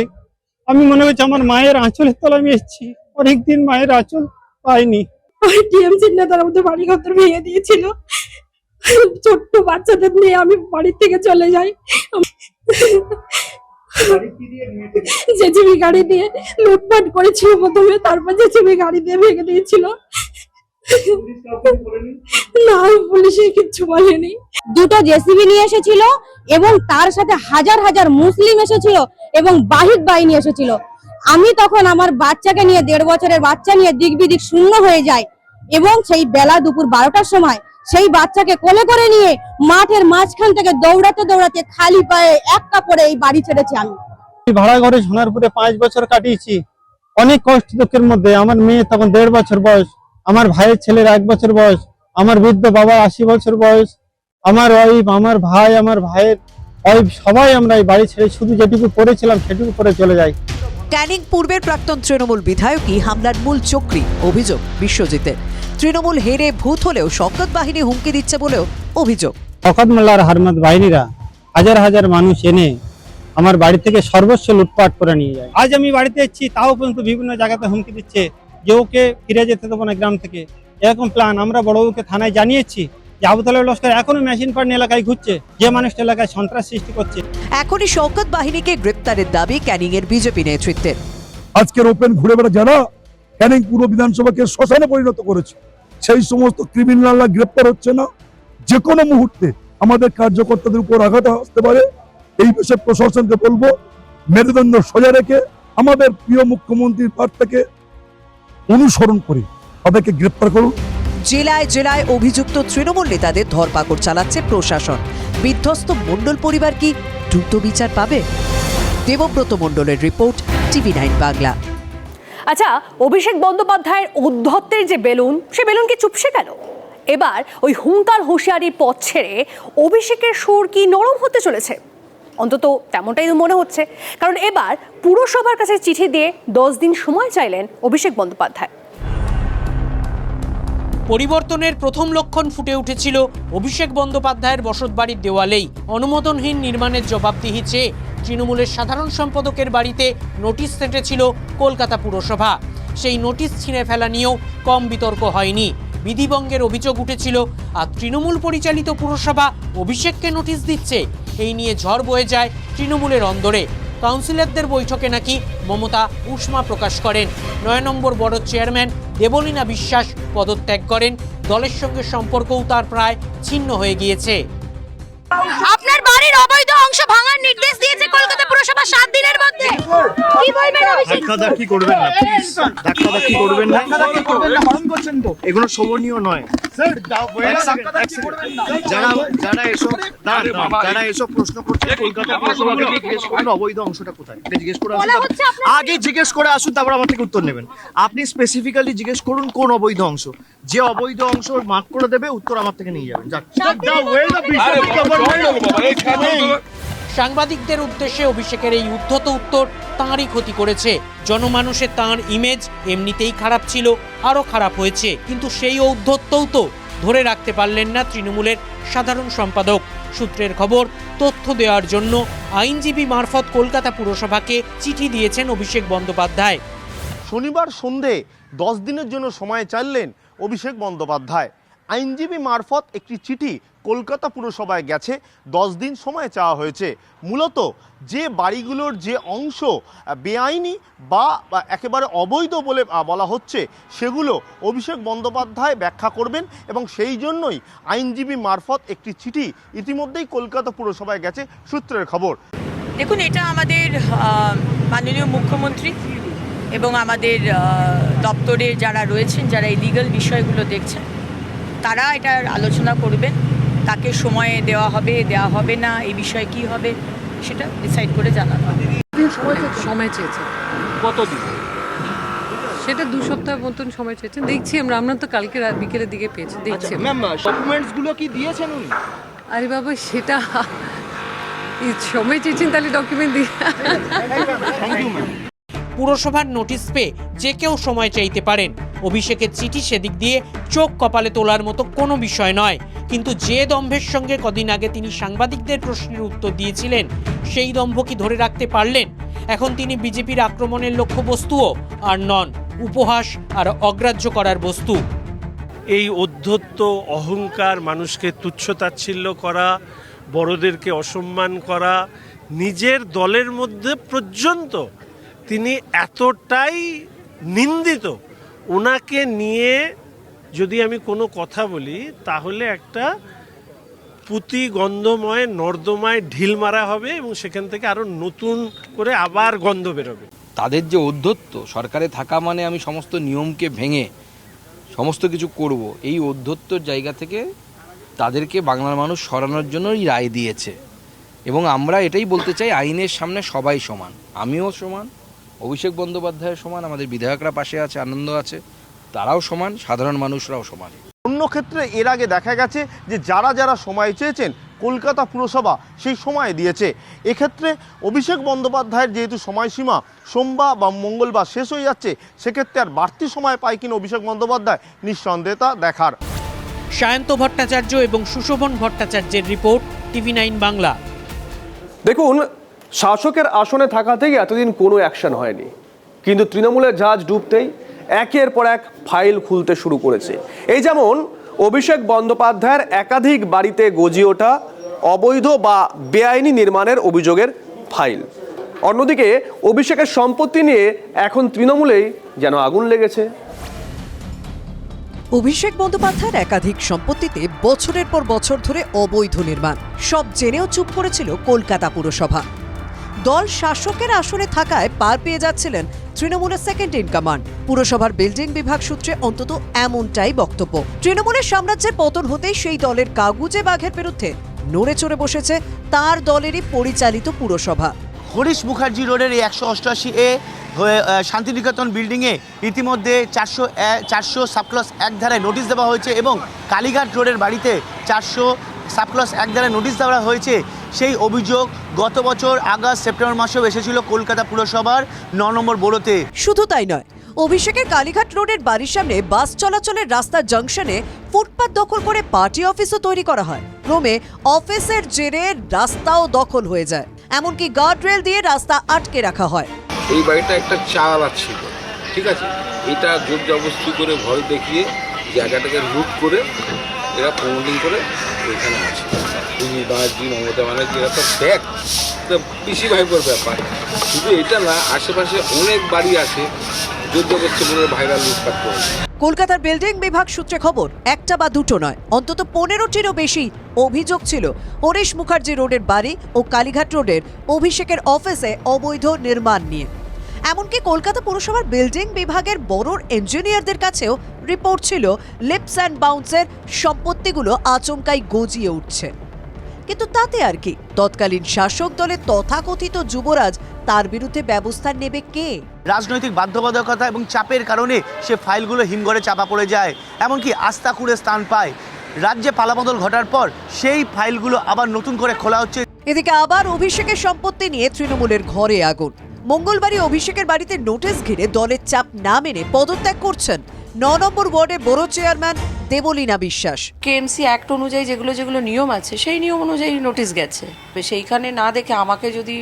আমি মনে করছি আমার মায়ের আঁচলের তলা আমি এসেছি। অনেকদিন মায়ের আঁচল পাইনি। টিএমসির নেতারা আমাদের বাড়ি ঘর ভেঙে দিয়েছিল। ছোট্ট বাচ্চাদের নিয়ে আমি বাড়ি থেকে চলে যাই। জেসিবি গাড়ি দিয়ে লুটপাট করেছিল প্রথমে, তারপর জেসিবি গাড়ি দিয়ে ভেঙে দিয়েছিল। না, পুলিশে কিচ্ছু বলেনি। 2টো জেসিবি নিয়ে এসেছিল এবং তার সাথে হাজার হাজার মুসলিম এসেছিল এবং বাহিক বাহিনী এসেছিল। আমি তখন আমার বাচ্চাকে নিয়ে 1.5 বছরের বাচ্চা নিয়ে দিক বিদিক শূন্য হয়ে যায় এবং সেই বেলা দুপুর 12টার সময় সেই বাচ্চাকে কোলে করে নিয়ে মাঠের মাঝখান থেকে দৌড়াতে দৌড়াতে খালি পায়ে এক কাপড়ে এই বাড়ি ছেড়েছি। আমি ভাড়া ঘরে সোনারপুরে 5 বছর কাটিয়েছি অনেক কষ্ট দুঃখের মধ্যে। আমার মেয়ে তখন 1.5 বছর বয়স, আমার ভাইয়ের ছেলের 1 বছর বয়স, আমার বৃদ্ধ বাবা 80 বছর বয়স, আমার ওয়াইফ, আমার ভাই, আমার ভাইয়ের ওয়াইফ, সবাই আমরা এই বাড়ি ছেড়ে শুধু যেটুকু পড়েছিলাম সেটুকু পরে চলে যাই। ক্যানিং পূর্বের প্রাক্তন তৃণমূল বিধায়কই হামলার মূল চক্রী অভিযোগ বিশ্বজিতের। তৃণমূল হেরে ভূত হলেও শওকত বাহিনী হুমকি দিচ্ছে বলেও অভিযোগ। শওকত মোল্লার হারমাত বাহিনীরা হাজার হাজার মানুষ এনে আমার বাড়ি থেকে সর্বস্ব লুটপাট করে নিয়ে যায়। আজ আমি বাড়িতে এসেছি তাও পর্যন্ত বিভিন্ন জায়গাতে হুমকি দিচ্ছে যে ওকে ফিরে যেতে দেবো না গ্রাম থেকে। এরকম প্ল্যান আমরা বড়বাবুকে থানায় জানিয়েছি যে আবুতালেব লস্কর এখনো মেশিন পার্নি এলাকায় ঘুরছে, যে মানুষটা এলাকায় সন্ত্রাস সৃষ্টি করছে। এখনই শওকত বাহিনীকে গ্রেপ্তারের দাবি ক্যানিং এর বিজেপি নেতৃত্বের। আজকের ওপেন ঘুরে বেড়া যারা ক্যানিং পুরো বিধানসভাকে শ্মশানে পরিণত করেছে, সেই সমস্ত ক্রিমিনালরা গ্রেপ্তার হচ্ছে না। যে কোনো মুহূর্তে আমাদের কার্যকর্তাদের উপর আঘাত আসতে পারে। এই বিষয়ে প্রশাসনকে বলবো মেরুদণ্ড সোজা রেখে আমাদের প্রিয় মুখ্যমন্ত্রীর বার্তাকে অনুসরণ করে তাদেরকে গ্রেপ্তার করুন। জেলায় জেলায় অভিযুক্ত তৃণমূল নেতাদের ধরপাকড় চালাচ্ছে প্রশাসন। বিধ্বস্ত মণ্ডল পরিবার কি দ্রুত বিচার পাবে? দেবব্রত মণ্ডলের রিপোর্ট, TV9 বাংলা। আচ্ছা, অভিষেক বন্দ্যোপাধ্যায়ের উদ্ধত্তের যে বেলুন, সে বেলুন কি চুপসে গেল? এবার ওই হুঙ্কার হুঁশিয়ারির পথ ছেড়ে অভিষেকের সুর কি নরম হতে চলেছে? অন্তত তেমনটাই মনে হচ্ছে, কারণ এবার পুরসভার কাছে চিঠি দিয়ে 10 দিন সময় চাইলেন অভিষেক বন্দ্যোপাধ্যায়। পরিবর্তনের প্রথম লক্ষণ ফুটে উঠেছিল অভিষেক বন্দ্যোপাধ্যায়ের বসতবাড়ির দেওয়ালেই। অনুমোদনহীন নির্মাণের জবাবদিহি চেয়ে তৃণমূলের সাধারণ সম্পাদকের বাড়িতে নোটিশ সেঁটেছিল কলকাতা পুরসভা। সেই নোটিশ ছিঁড়ে ফেলা নিয়েও কম বিতর্ক হয়নি। বিধিভঙ্গের অভিযোগ উঠেছিল, আর তৃণমূল পরিচালিত পুরসভা অভিষেককে নোটিশ দিচ্ছে। এই নিয়ে ঝড় বয়ে যায় তৃণমূলের অন্দরে। কাউন্সিলরদের বৈঠকে নাকি মমতা উষ্মা প্রকাশ করেন। 9 নম্বর বড় চেয়ারম্যান দেবলীনা বিশ্বাস পদত্যাগ করেন। দলের সঙ্গে সম্পর্কও তার প্রায় ছিন্ন হয়ে গিয়েছে। আপনার বাড়ির অবৈধ অংশ ভাঙার নির্দেশ দিয়েছে কলকাতা পুরসভা 7 দিনের মধ্যে। কি বলবেন অভিষেক? ধাক্কাধাক্কি করবেন না প্লিজ, ধাক্কাধাক্কি করবেন না, হরণ করছেন তো, এগুলো শোভনীয় নয় স্যার। যারা এসব প্রশ্ন করছে কলকাতা পুরসভাকে জিজ্ঞেস করুন অবৈধ অংশটা কোথায়, এটা জিজ্ঞেস করে আসুন। আগে জিজ্ঞেস করে আসুন, তারপর আমার থেকে উত্তর নেবেন। আপনি স্পেসিফিক্যালি জিজ্ঞেস করুন কোন অবৈধ অংশ। যে অবৈধ অংশ মার্ক করে দেবে, উত্তর আমার থেকে নিয়ে যাবেন। সাংবাদিকদের উদ্দেশ্যে অভিষেকের এই উদ্ধত উত্তর তাঁরই ক্ষতি করেছে। জনমানুষে তাঁর ইমেজ এমনিতেই খারাপ ছিল, আরও খারাপ হয়েছে। কিন্তু সেই ঔদ্ধত্যও তো ধরে রাখতে পারলেন না তৃণমূলের সাধারণ সম্পাদক। সূত্রের খবর, তথ্য দেওয়ার জন্য আইনজীবী মারফত কলকাতা পুরসভাকে চিঠি দিয়েছেন অভিষেক বন্দ্যোপাধ্যায়। শনিবার সন্ধে 10 দিনের জন্য সময় চাইলেন অভিষেক বন্দ্যোপাধ্যায়। আইনজীবী মারফত একটি চিঠি কলকাতা পুরসভায় গেছে, 10 দিন সময় চাওয়া হয়েছে। মূলত যে বাড়িগুলোর যে অংশ বেআইনি বা একেবারে অবৈধ বলে বলা হচ্ছে, সেগুলো অভিষেক বন্দ্যোপাধ্যায় ব্যাখ্যা করবেন এবং সেই জন্যই আইনজীবী মারফত একটি চিঠি ইতিমধ্যেই কলকাতা পুরসভায় গেছে, সূত্রের খবর। দেখুন, এটা আমাদের মাননীয় মুখ্যমন্ত্রী এবং আমাদের দপ্তরে যারা রয়েছেন, যারা এই লিগ্যাল বিষয়গুলো দেখছেন, তারা এটার আলোচনা করবেন। তাকে সময় দেওয়া হবে না, এই বিষয়ে কি হবে সেটা ডিসাইড করে জানানো হবে। সময় চেয়েছে কতদিন? সেটা 2 সপ্তাহ মতন সময় চেয়েছে, দেখছি আমরা তো কালকে বিকেলের দিকে পেয়েছি, দেখছি। ম্যাম, ডকুমেন্টস গুলো কি দিয়েছেন উনি? আরে বাবা, সেটা সময় চেয়েছেন তাহলে ডকুমেন্ট দিয়ে। Thank you ma'am. পুরসভার নোটিশ পেয়ে যে কেউ সময় চাইতে পারেন। অভিষেকের চিঠি সেদিক দিয়ে চোখ কপালে তোলার মতো কোনো বিষয় নয়, কিন্তু যে দম্ভের সঙ্গে কদিন আগে তিনি সাংবাদিকদের প্রশ্নের উত্তর দিয়েছিলেন, সেই দম্ভ কি ধরে রাখতে পারলেন? এখন তিনি বিজেপির আক্রমণের লক্ষ্যবস্তুও আর নন, উপহাস আর অগ্রাহ্য করার বস্তু। এই অধ্যত্ত অহংকার, মানুষকে তুচ্ছতাচ্ছিল্য করা, বড়দেরকে অসম্মান করা, নিজের দলের মধ্যে পর্যন্ত তিনি এতটাই নিন্দিত, ওনাকে নিয়ে যদি আমি কোনো কথা বলি তাহলে একটা পুঁতি গন্ধময় নর্দমায় ঢিল মারা হবে এবং সেখান থেকে আরও নতুন করে আবার গন্ধ বেরোবে। তাদের যে অধ্যত্ত, সরকারে থাকা মানে আমি সমস্ত নিয়মকে ভেঙে সমস্ত কিছু করব, এই অধ্যত্তর জায়গা থেকে তাদেরকে বাংলার মানুষ সরানোর জন্যই রায় দিয়েছে। এবং আমরা এটাই বলতে চাই, আইনের সামনে সবাই সমান, আমিও সমান, অভিষেক বন্দ্যোপাধ্যায়ের সমান, আমাদের বিধায়করা পাশে আছে, আনন্দ আছে, তারাও সমান, সাধারণ মানুষরাও সমান। অন্য ক্ষেত্রে এর আগে দেখা গেছে যে যারা যারা সময় চেয়েছেন কলকাতা পুরসভা সেই সময় দিয়েছে। এক্ষেত্রে অভিষেক বন্দ্যোপাধ্যায়ের যেহেতু সময়সীমা সোমবার বা মঙ্গলবার শেষ হয়ে যাচ্ছে, সেক্ষেত্রে আর বাড়তি সময় পায় কিনা অভিষেক বন্দ্যোপাধ্যায়, নিঃসন্দেহে তা দেখার। সায়ন্ত ভট্টাচার্য এবং সুশোভন ভট্টাচার্যের রিপোর্ট, TV9 বাংলা। দেখুন, শাসকের আসনে থাকা থেকে এতদিন কোনো অ্যাকশন হয়নি, কিন্তু তৃণমূলের জাহাজ ডুবতেই একের পর এক ফাইল খুলতে শুরু করেছে। এই যেমন অভিষেক বন্দ্যোপাধ্যায়ের একাধিক বাড়িতে গজিয়ে ওঠা অবৈধ বা বেআইনি নির্মাণের অভিযোগের ফাইল। অন্যদিকে অভিষেকের সম্পত্তি নিয়ে এখন তৃণমূলেই যেন আগুন লেগেছে। অভিষেক বন্দ্যোপাধ্যায়ের একাধিক সম্পত্তিতে বছরের পর বছর ধরে অবৈধ নির্মাণ, সব জেনেও চুপ করেছিল কলকাতা পুরসভা। দল শাসকের আসনে থাকায় পার পেয়ে যাচ্ছিলেন তৃণমূলের সেকেন্ড ইন কমান্ড। পুরসভার বিল্ডিং বিভাগ সূত্রে অন্তত এমনটাই বক্তব্য। তৃণমূলের সাম্রাজ্যের পতন হতেই সেই দলের কাগুজে বাঘের বিরুদ্ধে নড়ে চড়ে বসেছে তার দলেরই পরিচালিত পুরসভা। হরিশ মুখার্জি রোডের এই 188A শান্তিনিকেতন বিল্ডিংয়ে ইতিমধ্যে 400 সাবক্লস 1 ধারায় নোটিশ দেওয়া হয়েছে এবং কালীঘাট রোডের বাড়িতে 400 সাবক্লস 1 ধারায় নোটিশ দেওয়া হয়েছে। সেই অভিযোগ গত বছর আগস্ট সেপ্টেম্বর মাসেও এসেছিল কলকাতা পুরসভার 9 নম্বর বোরোতে। শুধু তাই নয়, অভিষেকের কালীঘাট রোডের বাড়ির সামনে বাস চলাচলের রাস্তার জংশনে ফুটপাত দখল করে পার্টি অফিসও তৈরি করা হয়। ক্রমে অফিসের জেরে রাস্তাও দখল হয়ে যায়, এমনকি গার্ডরেল দিয়ে রাস্তা আটকে রাখা হয়। এই বাড়িটা একটা চাল ছিল, ঠিক আছে, এটা জোর জবরদস্তি করে ভয় দেখিয়ে জায়গাটাকে লুট করে এরা প্রমোটিং করে এখানে আছে। বাজি মমতা ব্যানার্জি এরা তো ব্যাগ পিসি ভাইপোর ব্যাপার। শুধু এটা না, আশেপাশে অনেক বাড়ি আছে জোর জবরদস্তি করে ভাইরাল লুটপাট করে। কলকাতার বিল্ডিং বিভাগ সূত্রে খবর, একটা বা দুটো নয়, অন্তত 15টিরও বেশি অভিযোগ ছিল হরিশ মুখার্জি রোডের বাড়ি ও কালীঘাট রোডের অভিষেকের অফিসে অবৈধ নির্মাণ নিয়ে। এমনকি কলকাতা পুরসভার বিল্ডিং বিভাগের বড় ইঞ্জিনিয়ারদের কাছেও রিপোর্ট ছিল লিপস অ্যান্ড বাউন্সের সম্পত্তিগুলো আচমকাই গজিয়ে উঠছে। কিন্তু তাতে আর কি, তৎকালীন শাসক দলের তথাকথিত যুবরাজ, তার বিরুদ্ধে ব্যবস্থা নেবে কে? রাজনৈতিক বাধ্যবাধকতা এবং চাপের কারণে সে ফাইলগুলো হিমঘরে চাপা পড়ে যায়, এমনকি আস্থা খুঁড়ে স্থান পায়। রাজ্যে পালাবদল ঘটার পর সেই ফাইলগুলো আবার নতুন করে খোলা হচ্ছে। এদিকে আবার অভিষেকের সম্পত্তি নিয়ে তৃণমূলের ঘরে আগুন। মঙ্গলবারই অভিষেকের বাড়িতে নোটিশ ঘিরে দলের চাপ না মেনে পদত্যাগ করছেন 9 নম্বর ওয়ার্ডে বড় চেয়ারম্যান দেবলীনা বিশ্বাস। কেএমসি অ্যাক্ট অনুযায়ী যেগুলো নিয়ম আছে সেই নিয়ম অনুযায়ী নোটিশ গেছে, সেইখানে না দেখে আমাকে যদি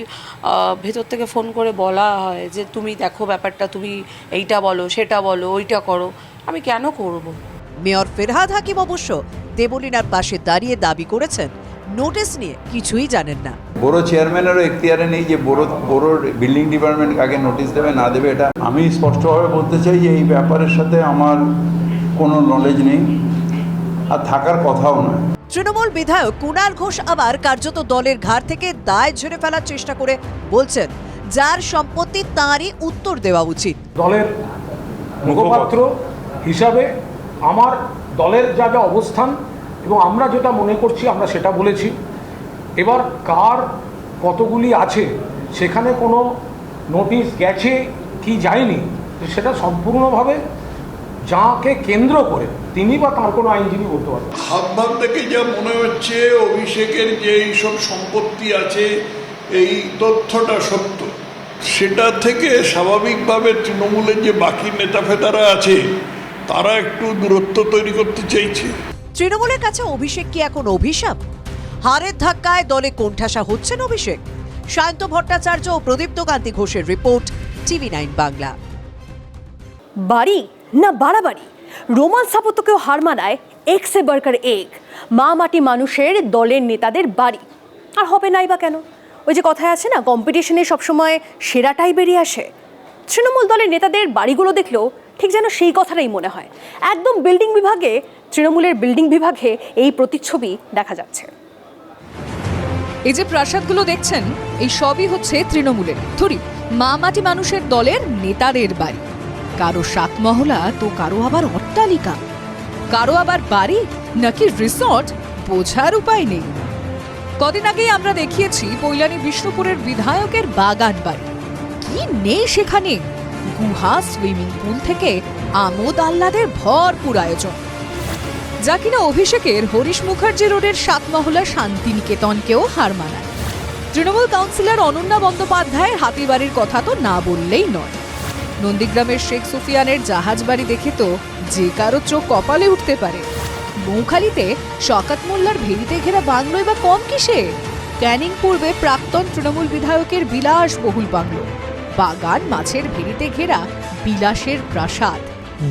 ভেতর থেকে ফোন করে বলা হয় যে তুমি দেখো ব্যাপারটা, তুমি এইটা বলো, সেটা বলো, ওইটা করো, আমি কেন করব? মেয়র ফেরহাদ হাকিম অবশ্য দেবলীনার পাশে দাঁড়িয়ে দাবি করেছেন নোটিশ নিয়ে কিছুই জানেন না। বড় চেয়ারম্যানেরও এখতিয়ারে নেই যে বড় বিল্ডিং ডিপার্টমেন্ট আগে নোটিশ দেবে না দেবে। এটা আমি স্পষ্টভাবে বলতে চাই যে এই ব্যাপারের সাথে আমার কোনো নলেজ নেই আর থাকার কথাও নয়। তৃণমূল বিধায়ক কুণাল ঘোষ আবার কার্যত দলের ঘাড় থেকে দায় ঝেড়ে ফেলার চেষ্টা করে বলছেন যার সম্পত্তি তাঁরই উত্তর দেওয়া উচিত। দলের মুখপাত্র হিসাবে আমার দলের যা যা অবস্থান এবং আমরা যেটা মনে করছি আমরা সেটা বলেছি। এবার কার কতগুলি আছে সেখানে কোনো নোটিশ গেছে কি যায়নি সেটা সম্পূর্ণভাবে যাকে কেন্দ্র করে তিনি বা তার কোনো আইনজীবী বলতে পারবেন। হাবভাব থেকে যা মনে হচ্ছে অভিষেকের যে এইসব সম্পত্তি আছে এই তথ্যটা সত্য, সেটা থেকে স্বাভাবিকভাবে তৃণমূলের যে বাকি নেতা ফেতারা আছে তারা একটু দূরত্ব তৈরি করতে চাইছে। তৃণমূলের কাছে অভিষেক কি এখন অভিশাপ? হারের ধাক্কায় দলে কোণঠাসা হচ্ছেন অভিষেক। সায়ন্ত ভট্টাচার্য ও প্রদীপ্ত কান্তি ঘোষের রিপোর্ট, TV9 বাংলা। বাড়ি না বাড়াবাড়ি, রোমান স্থাপত্যকেও হার মানায় এক সে বাড়কর এক। মা মাটি মানুষের দলের নেতাদের বাড়ি। আর হবে নাই বা কেন? ওই যে কথায় আছে না, কম্পিটিশনে সবসময় সেরাটাই বেরিয়ে আসে। তৃণমূল দলের নেতাদের বাড়িগুলো দেখলেও ঠিক যেন সেই কথাটাই মনে হয়। একদম বিল্ডিং বিভাগে, তৃণমূলের বিল্ডিং বিভাগে এই প্রতিচ্ছবি দেখা যাচ্ছে। এই যে প্রাসাদগুলো দেখছেন, এই সবই হচ্ছে তৃণমূলের, ধরি মা মাটি মানুষের দলের নেতাদের বাড়ি। কারো সাতমহলা তো কারো আবার অট্টালিকা, কারো আবার বাড়ি নাকি রিসর্ট বোঝার উপায় নেই। কদিন আগেই আমরা দেখিয়েছি পৈলানি বিষ্ণুপুরের বিধায়কের বাগান বাড়ি। কি নেই সেখানে? গুহা, সুইমিং পুল থেকে আমোদ আহ্লাদের ভরপুর আয়োজন, যা কিনা অভিষেকের হরিশ মুখার্জি রোডের সাতমহলা শান্তিনিকেতনকেও হার মানায়। তৃণমূল কাউন্সিলর অনন্যা বন্দ্যোপাধ্যায়ের হাতিবাড়ির কথা তো না বললেই নয়। নন্দীগ্রামের শেখ সুফিয়ানের জাহাজ বাড়ি দেখে তো যে কারো চোখ কপালে উঠতে পারে। মৌখালীতে শওকত মোল্লার ভেড়িতে ঘেরা বাংলোয় বা কম কিসে? ক্যানিং পূর্বে প্রাক্তন তৃণমূল বিধায়কের বিলাসবহুল বাংলো, বাগান, মাছের ভেড়িতে ঘেরা বিলাসের প্রাসাদ।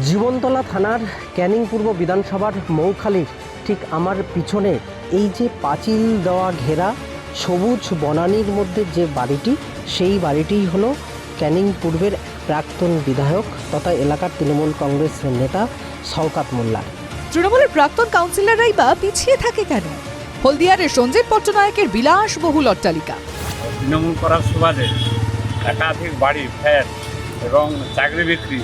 জীবনতলা থানার ক্যানিং পূর্ব বিধানসভার মৌখালীর ঠিক আমার পিছনে এই যে পাঁচিল দেওয়া ঘেরা সবুজ বনানীর মধ্যে যে বাড়িটি, সেই বাড়িটিই হলো ক্যানিং পূর্বের প্রাক্তন বিধায়ক তথা এলাকার তৃণমূল কংগ্রেস নেতা শওকত মোল্লার। তৃণমূলের প্রাক্তন কাউন্সিলররাই বা পিছিয়ে থাকে কেন? হলদিয়ারের সঞ্জিত পট্টনায়কের বিলাসবহুল অট্টালিকা। তৃণমূল করার সুবাদে একাধিক বাড়ি, ফ্ল্যাট এবং চাকরি বিক্রি,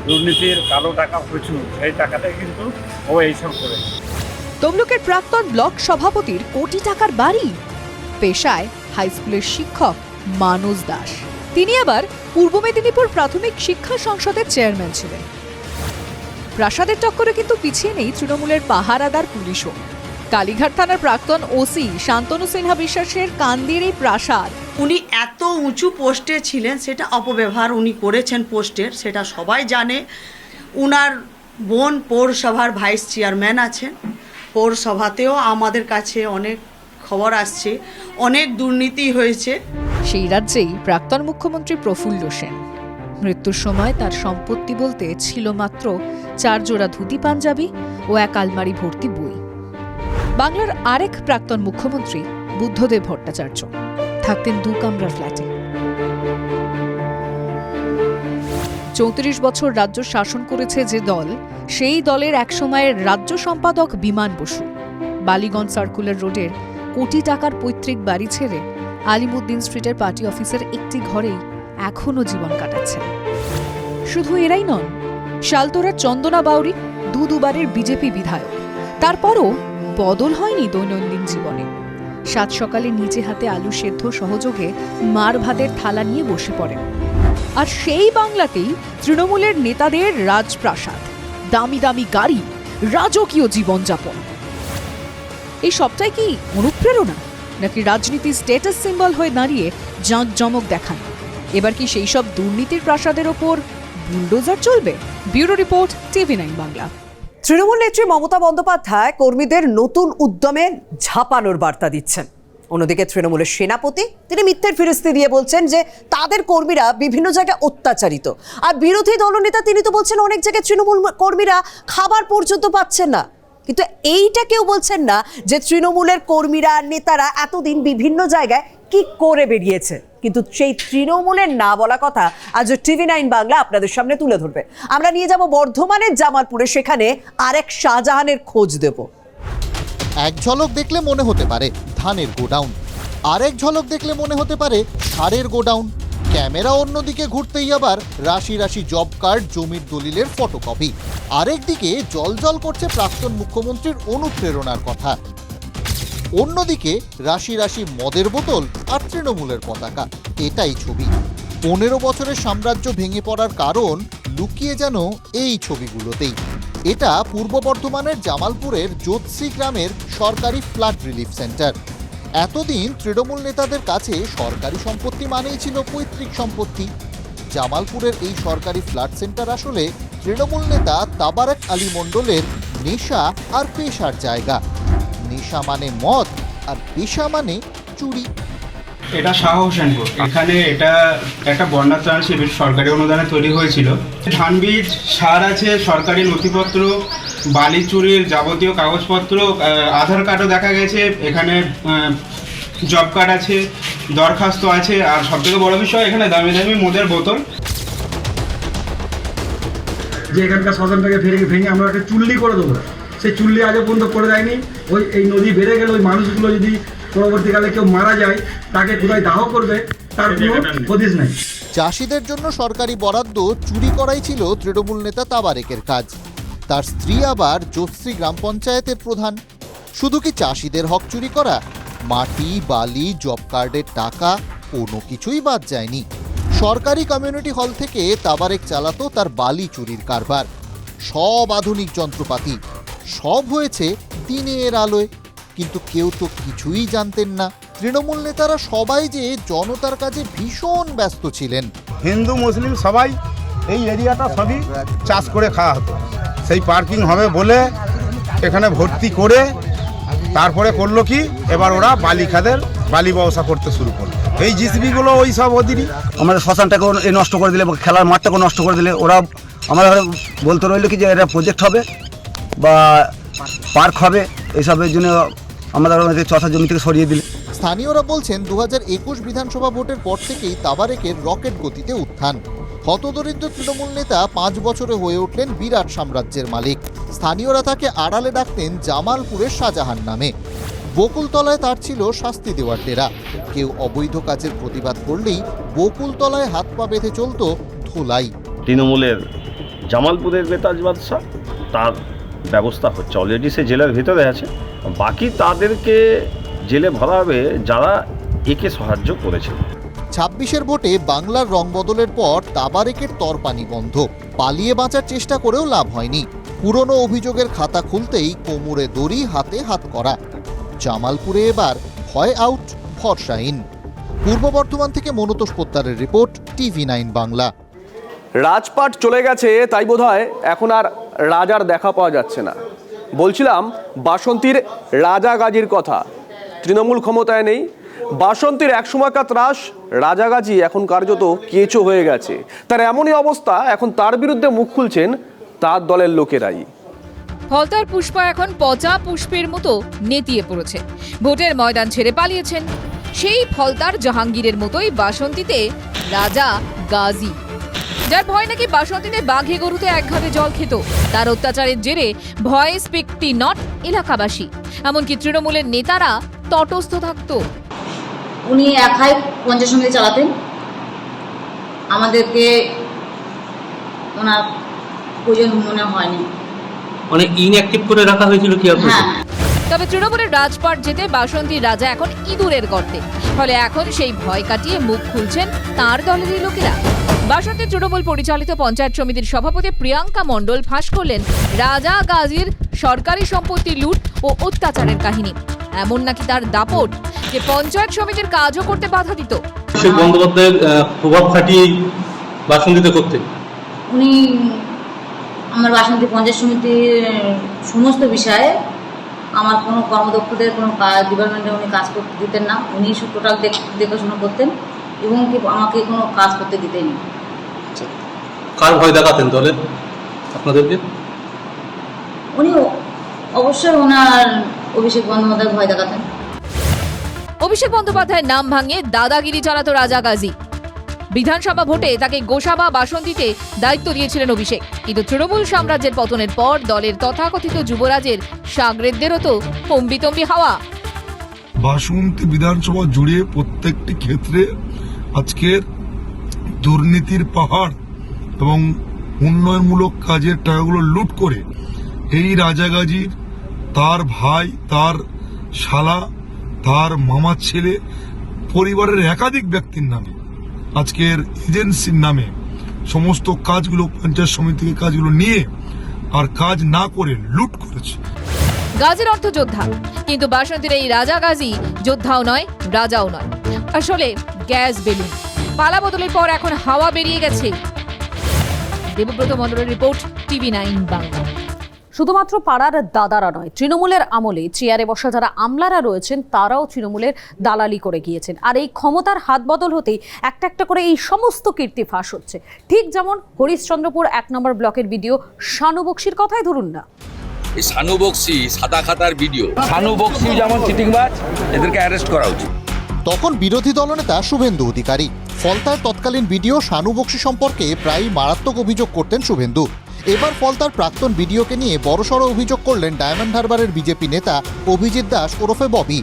দুর্নীতির কালো টাকা প্রচুর, সেই টাকাটাই কিন্তু ও এইসব করেছে। তমলুকের প্রাক্তন ব্লক সভাপতির কোটি টাকার বাড়ি। পেশায় হাই স্কুলের শিক্ষক মানস দাস। তিনি আবার পূর্ব মেদিনীপুর প্রাথমিক শিক্ষা সংসদের চেয়ারম্যান ছিলেন। প্রাসাদের টক্করে কিন্তু পিছিয়ে নেই তৃণমূলের পাহারাদার পুলিশও। কালীঘাট থানার প্রাক্তন ওসি শান্তনু সিনহা বিশ্বাসের কান্দির এই প্রাসাদ। উনি এত উঁচু পোস্টে ছিলেন, সেটা অপব্যবহার উনি করেছেন পোস্টের, সেটা সবাই জানে। উনার বোন পৌরসভার ভাইস চেয়ারম্যান আছেন। পৌরসভাতেও আমাদের কাছে অনেক খবর আসছে, অনেক দুর্নীতি হয়েছে। সেই রাজ্যেই প্রাক্তন মুখ্যমন্ত্রী প্রফুল্ল সেন। মৃত্যুর সময় তার সম্পত্তি বলতে ছিল মাত্র 4 জোড়া ধুতি পাঞ্জাবি ও এক আলমারি ভর্তি বই। বাংলার আরেক প্রাক্তন মুখ্যমন্ত্রী বুদ্ধদেব ভট্টাচার্য থাকতেন 2 কামরার ফ্ল্যাটে। 34 বছর রাজ্য শাসন করেছে যে দল, সেই দলের একসময়ের রাজ্য সম্পাদক বিমান বসু বালিগঞ্জ সার্কুলার রোডের কোটি টাকার পৈতৃক বাড়ি ছেড়ে আলিমুদ্দিন স্ট্রিটের পার্টি অফিসের একটি ঘরেই এখনো জীবন কাটাচ্ছেন। শুধু এরাই নন, শালতোরার চন্দনা বাউরি দুবারের বিজেপি বিধায়ক। তারপরও বদল হয়নি দৈনন্দিন জীবনে। সাত সকালে নিজে হাতে আলু সেদ্ধ সহযোগে মার ভাতের থালা নিয়ে বসে পড়েন। আর সেই বাংলাতেই তৃণমূলের নেতাদের রাজপ্রাসাদ, দামি দামি গাড়ি, রাজকীয় জীবনযাপন। এই সবটাই কি অনুপ্রেরণা, নাকি রাজনীতির স্ট্যাটাস সিম্বল হয়ে দাঁড়িয়ে জাঁকজমক দেখান? এবার কি সেই সব দুর্নীতির প্রাসাদের ওপর বুলডোজার চলবে? Bureau report, TV9 Bangla. Trinamool নেত্রী মমতা বন্দ্যোপাধ্যায় কর্মীদের নতুন উদ্যমে ঝাঁপানোর বার্তা দিচ্ছেন। অন্যদিকে তৃণমূলের সেনাপতি তিনি মিথ্যের ফিরিস্তি দিয়ে বলছেন যে তাদের কর্মীরা বিভিন্ন জায়গায় অত্যাচারিত। আর বিরোধী দলনেতা তিনি তো বলছেন অনেক জায়গায় তৃণমূল কর্মীরা খাবার পর্যন্ত পাচ্ছেন না। কিন্তু এইটা কেউ বলছেন না যে তৃণমূলের কর্মীরা, নেতারা এতদিন বিভিন্ন জায়গায় কি করে বেরিয়েছে। কিন্তু সেই তৃণমূলের না বলা কথা আজ TV9 বাংলা আপনাদের সামনে তুলে ধরবে। আমরা নিয়ে যাব বর্ধমানের জামালপুরে, সেখানে আরেক শাহজাহানের খোঁজ দেব। এক ঝলক দেখলে মনে হতে পারে ধানের গোডাউন, আরেক ঝলক দেখলে মনে হতে পারে সারের গোডাউন। ক্যামেরা অন্যদিকে ঘুরতেই আবার রাশি রাশি জব কার্ড, জমির দলিলের ফটোকপি। আরেকদিকে জলজল করছে প্রাক্তন মুখ্যমন্ত্রীর অনুপ্রেরণার কথা। অন্যদিকে রাশি রাশি মদের বোতল আর তৃণমূলের পতাকা। এটাই ছবি। 15 বছরের সাম্রাজ্য ভেঙে পড়ার কারণ লুকিয়ে যেন এই ছবিগুলোতেই। এটা পূর্ব বর্ধমানের জামালপুরের যোৎসি গ্রামের সরকারি ফ্লাড রিলিফ সেন্টার। এতদিন তৃণমূল নেতাদের কাছে সরকারি সম্পত্তি মানেই ছিল পৈতৃক সম্পত্তি। জামালপুরের এই সরকারি ফ্লাড সেন্টার আসলে তৃণমূল নেতা তাবারক আলী মণ্ডলের নেশা আর পেশার জায়গা। নেশা মানে মদ আর পেশা মানে চুরি। এটা শাহ হোসেনপুর। এখানে এটা একটা বন্যা ত্রাণ শিবির সরকারি অনুদানে তৈরি হয়েছিল। ধান বীজ, সার আছে, সরকারি নথিপত্র, বালি চুরির যাবতীয় কাগজপত্র, আধার কার্ডও দেখা গেছে। এখানে জব কার্ড আছে, দরখাস্ত আছে, আর সবথেকে বড় বিষয় এখানে দামি দামি মদের বোতল। যে এখানকার শ্মশানটাকে ভেঙে আমরা একটা চুল্লি করে দেবো, সেই চুল্লি আজও পর্যন্ত করে দেয়নি। ওই এই নদী বেড়ে গেলে ওই মানুষগুলো যদি পরবর্তীকালে কেউ মারা যায়, তাকে কোথায় দাহ করবে তার কোনো হদিস নাই। চাষিদের জন্য সরকারি বরাদ্দ চুরি করাই ছিল তৃণমূল নেতা তাবারেকের কাজ। তার স্ত্রী আবার যোৎসি গ্রাম পঞ্চায়েতের প্রধান। শুধু কি চাষিদের হক চুরি করা? মাটি, বালি, জব কার্ডের টাকা কোনো কিছুই বাদ যায়নি। সরকারি কমিউনিটি হল থেকে তাবারেক চালাতো তার বালি চুরির কারবার। সব আধুনিক যন্ত্রপাতি, সব হয়েছে দিনের আলোয়। কিন্তু কেউ তো কিছুই জানতেন না তৃণমূল নেতারা সবাই যে জনতার কাজে ভীষণ ব্যস্ত ছিলেন। হিন্দু মুসলিম সবাই এই এরিয়াটা সবই চাষ করে খাওয়া হতো। সেই পার্কিং হবে বলে এখানে ভর্তি করে তারপরে করলো কি, এবার ওরা বালি খাদের বালি ব্যবসা করতে শুরু করলো। এই জিসিবিগুলো ওই সব ওদেরই। আমাদের শ্মশানটাকেও নষ্ট করে দিলে, খেলার মাঠটাকেও নষ্ট করে দিলে, ওরা আমরা বলতে রইল কি যে এটা প্রজেক্ট হবে বা পার্ক হবে, এইসবের জন্য আমাদের চষা জমি থেকে সরিয়ে দিলে। স্থানীয়রা বলছেন 2021 বিধানসভা ভোটের পর থেকেই তাবারেকের রকেট গতিতে উত্থান। হতদরিদ্র তৃণমূল নেতা 5 বছরে হয়ে উঠলেন বিরাট সাম্রাজ্যের মালিক। স্থানীয়রা তাকে আড়ালে ডাকতেন জামালপুরের শাহজাহান নামে। বকুলতলায় তার ছিল শাস্তি দেওয়ার ডেরা। কেউ অবৈধ কাজের প্রতিবাদ করলেই বকুলতলায় হাত পা বেঁধে চলত ধোলাই। তৃণমূলের জামালপুরের বেতাজ বাদশা, তার ব্যবস্থা হচ্ছে। অলরেডি সে জেলার ভিতরে আছে, বাকি তাদেরকে জেলে ভরা হবে যারা একে সাহায্য করেছে। 26-এর ভোটে বাংলার রং বদলের পর তাবারেকের তরপানি বন্ধ। পালিয়ে বাঁচার চেষ্টা করেও লাভ হয়নি। পুরনো অভিযোগের খাতা খুলতেই কোমরে দড়ি, হাতে হাত করা। জামালপুরে এবার ভয় আউট, ভরসা ইন। পূর্ব বর্ধমান থেকে মনোতোষ পোদ্দারের রিপোর্ট, TV9 বাংলা। রাজপাট চলে গেছে, তাই বোধহয় এখন আর রাজার দেখা পাওয়া যাচ্ছে না। বলছিলাম বাসন্তীর রাজাগাজির কথা। তৃণমূল ক্ষমতায় নেই, বাসন্তীর একসময়কার ত্রাস রাজাগাজি এখন কার্যত কেঁচো হয়ে গেছে। তার এমনই অবস্থা, এখন তার বিরুদ্ধে মুখ খুলছেন তার দলের লোকেরাই। ফলতার পুষ্পা এখন পচা পুষ্পের মতো নেতিয়ে পড়েছে। ভোটের ময়দান ছেড়ে পালিয়েছেন। সেই ফলতার জাহাঙ্গীরের মতোই বাসন্তীতে রাজা গাজী, যার ভয় নাকি বাসন্তীতে বাঘে গরুতে একঘাটে জল খেত। তার অত্যাচারের জেরে ভয়ে স্পিকটি নট এলাকাবাসী, এমনকি তৃণমূলের নেতারা তটস্থ থাকত। উনি একাই পঞ্চায়েত সমিতি চালাতেন। আমাদেরকে ওনার প্রয়োজন মনে হয়নি, অনেক ইনঅ্যাক্টিভ করে রাখা হয়েছিল কি আপনাদের? তবে তৃণমূলের রাজপাট যেতে বাসন্তীর রাজা এখন ইঁদুরের গর্তে। ফলে এখন সেই ভয় কাটিয়ে মুখ খুলছেন তার দলেরই লোকেরা। বাসন্তীর তৃণমূল পরিচালিত পঞ্চায়েত সমিতির সভাপতি প্রিয়াঙ্কা মণ্ডল ফাঁস করলেন রাজা গাজীর সরকারি সম্পত্তি লুট ও অত্যাচারের কাহিনী। এমন নাকি তার দাপট যে পঞ্চায়েত সমিতির কাজও করতে বাধা দিত। সেই বন্দ্যোপাধ্যায়ের প্রভাব খাটিয়ে বাসন্তীতে করতে উনি আমার বাসন্তী পঞ্চায়েত সমিতির সমস্ত বিষয়ে আমার কোনো কর্মদক্ষদের কোনো ডিপার্টমেন্টে উনি কাজ করতে দিতেন না। উনি টোটাল দেখাশোনা করতেন এবং কি আমাকে কোনো কাজ করতে দিতেন না। কার ভয় দেখাতেন দলে আপনাদেরকে? উনি অবশ্যই ওনার অভিষেক বন্দ্যোপাধ্যায় ভয় দেখাতেন। অভিষেক বন্দ্যোপাধ্যায়ের নাম ভাঙিয়ে দাদাগিরি চালাতো রাজা গাজী। বিধানসভা ভোটে তাকে গোসাবা বাসন্তীতে দায়িত্ব দিয়েছিলেন অভিষেক। কিন্তু তৃণমূল সাম্রাজ্যের পতনের পর দলের তথাকথিত যুবরাজের সাগরেদদেরও তো হম্বিতম্বি হাওয়া। বাসন্তী বিধানসভা জুড়ে প্রত্যেকটি ক্ষেত্রে আজকের দুর্নীতির পাহাড় এবং উন্নয়নমূলক কাজের টাকাগুলো লুট করে এই রাজাগাজীর তার ভাই, তার শালা, তার মামার ছেলে, পরিবারের একাধিক ব্যক্তির নামে, আজকের এজেন্সির নামে সমস্ত কাজগুলো, পঞ্চায়েত সমিতি থেকে কাজগুলো নিয়ে আর কাজ না করে লুট করেছে। গাজীর অর্থ যোদ্ধা, কিন্তু বাসন্তীর এই রাজা গাজী যোদ্ধাও নয়, রাজাও নয়, আসলে গ্যাস বেলুন। পালা বদলের পর এখন হাওয়া বেরিয়ে গেছে। দেবব্রত মণ্ডলের রিপোর্ট, TV9 বাংলা। শুধুমাত্র পাড়ার দাদারা নয়, তৃণমূলের আমলে চেয়ারে বসা যারা আমলারা রয়েছেন তারাও তৃণমূলের দালালি করে গিয়েছেন। আর এই ক্ষমতার হাত বদল হতেই একটা একটা করে এই সমস্ত কীর্তি ফাঁস হচ্ছে। ঠিক যেমন হরিশ্চন্দ্রপুর 1 নম্বর ব্লকের ভিডিও শানু বক্সির কথাই ধরুন না। এই শানু বক্সি সাদা খাতার ভিডিও, শানু বক্সি যেমন চিটিংবাজ, এদেরকে অ্যারেস্ট করা উচিত। তখন বিরোধী দলনেতা শুভেন্দু অধিকারী ফলতার তৎকালীন ভিডিও শানু বক্সি সম্পর্কে প্রায়ই মারাত্মক অভিযোগ করতেন শুভেন্দু। এবার ফলতার প্রাক্তন ভিডিওকে নিয়ে বড়সড় অভিযোগ করলেন ডায়মন্ড হারবারের বিজেপি নেতা অভিজিৎ দাস ওরফে ববি।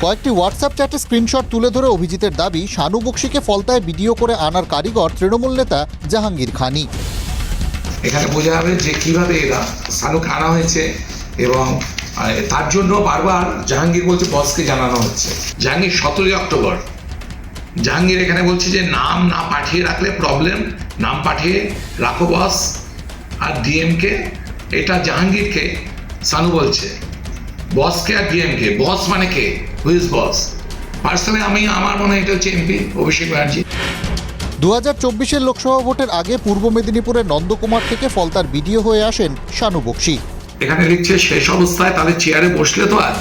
কয়েকটি হোয়াটসঅ্যাপ চ্যাটে স্ক্রিনশট তুলে ধরে অভিজিতের দাবি শানু বক্সিকে ফলতায় ভিডিও করে আনার কারিগর তৃণমূল নেতা জাহাঙ্গীর খানি। এখানে বোঝা যাবে যে কিভাবে এরা শানুকে আনা হয়েছে এবং তার জন্য বারবার জাহাঙ্গীর বলছে বসকে জানানো হচ্ছে। জাহাঙ্গীর 17 অক্টোবর জাহাঙ্গীর এখানে বলছে যে নাম না পাঠিয়ে রাখলে প্রবলেম, নাম পাঠিয়ে রাখো বস আর ডিএমকে। এটা জাহাঙ্গীরকে শানু বলছে, বসকে আর ডিএমকে। বস মানে কে? Who is boss? পার্সোনালি আমার মনে হয় এটা হচ্ছে এমপি অভিষেক ব্যানার্জি। 2024-এর লোকসভা ভোটের আগে পূর্ব মেদিনীপুরের নন্দকুমার থেকে ফলতার ভিডিও হয়ে আসেন শানু বক্সি। এখানে লিখছে শেষ অবস্থায়, তাহলে চেয়ারে বসলে তো আজ।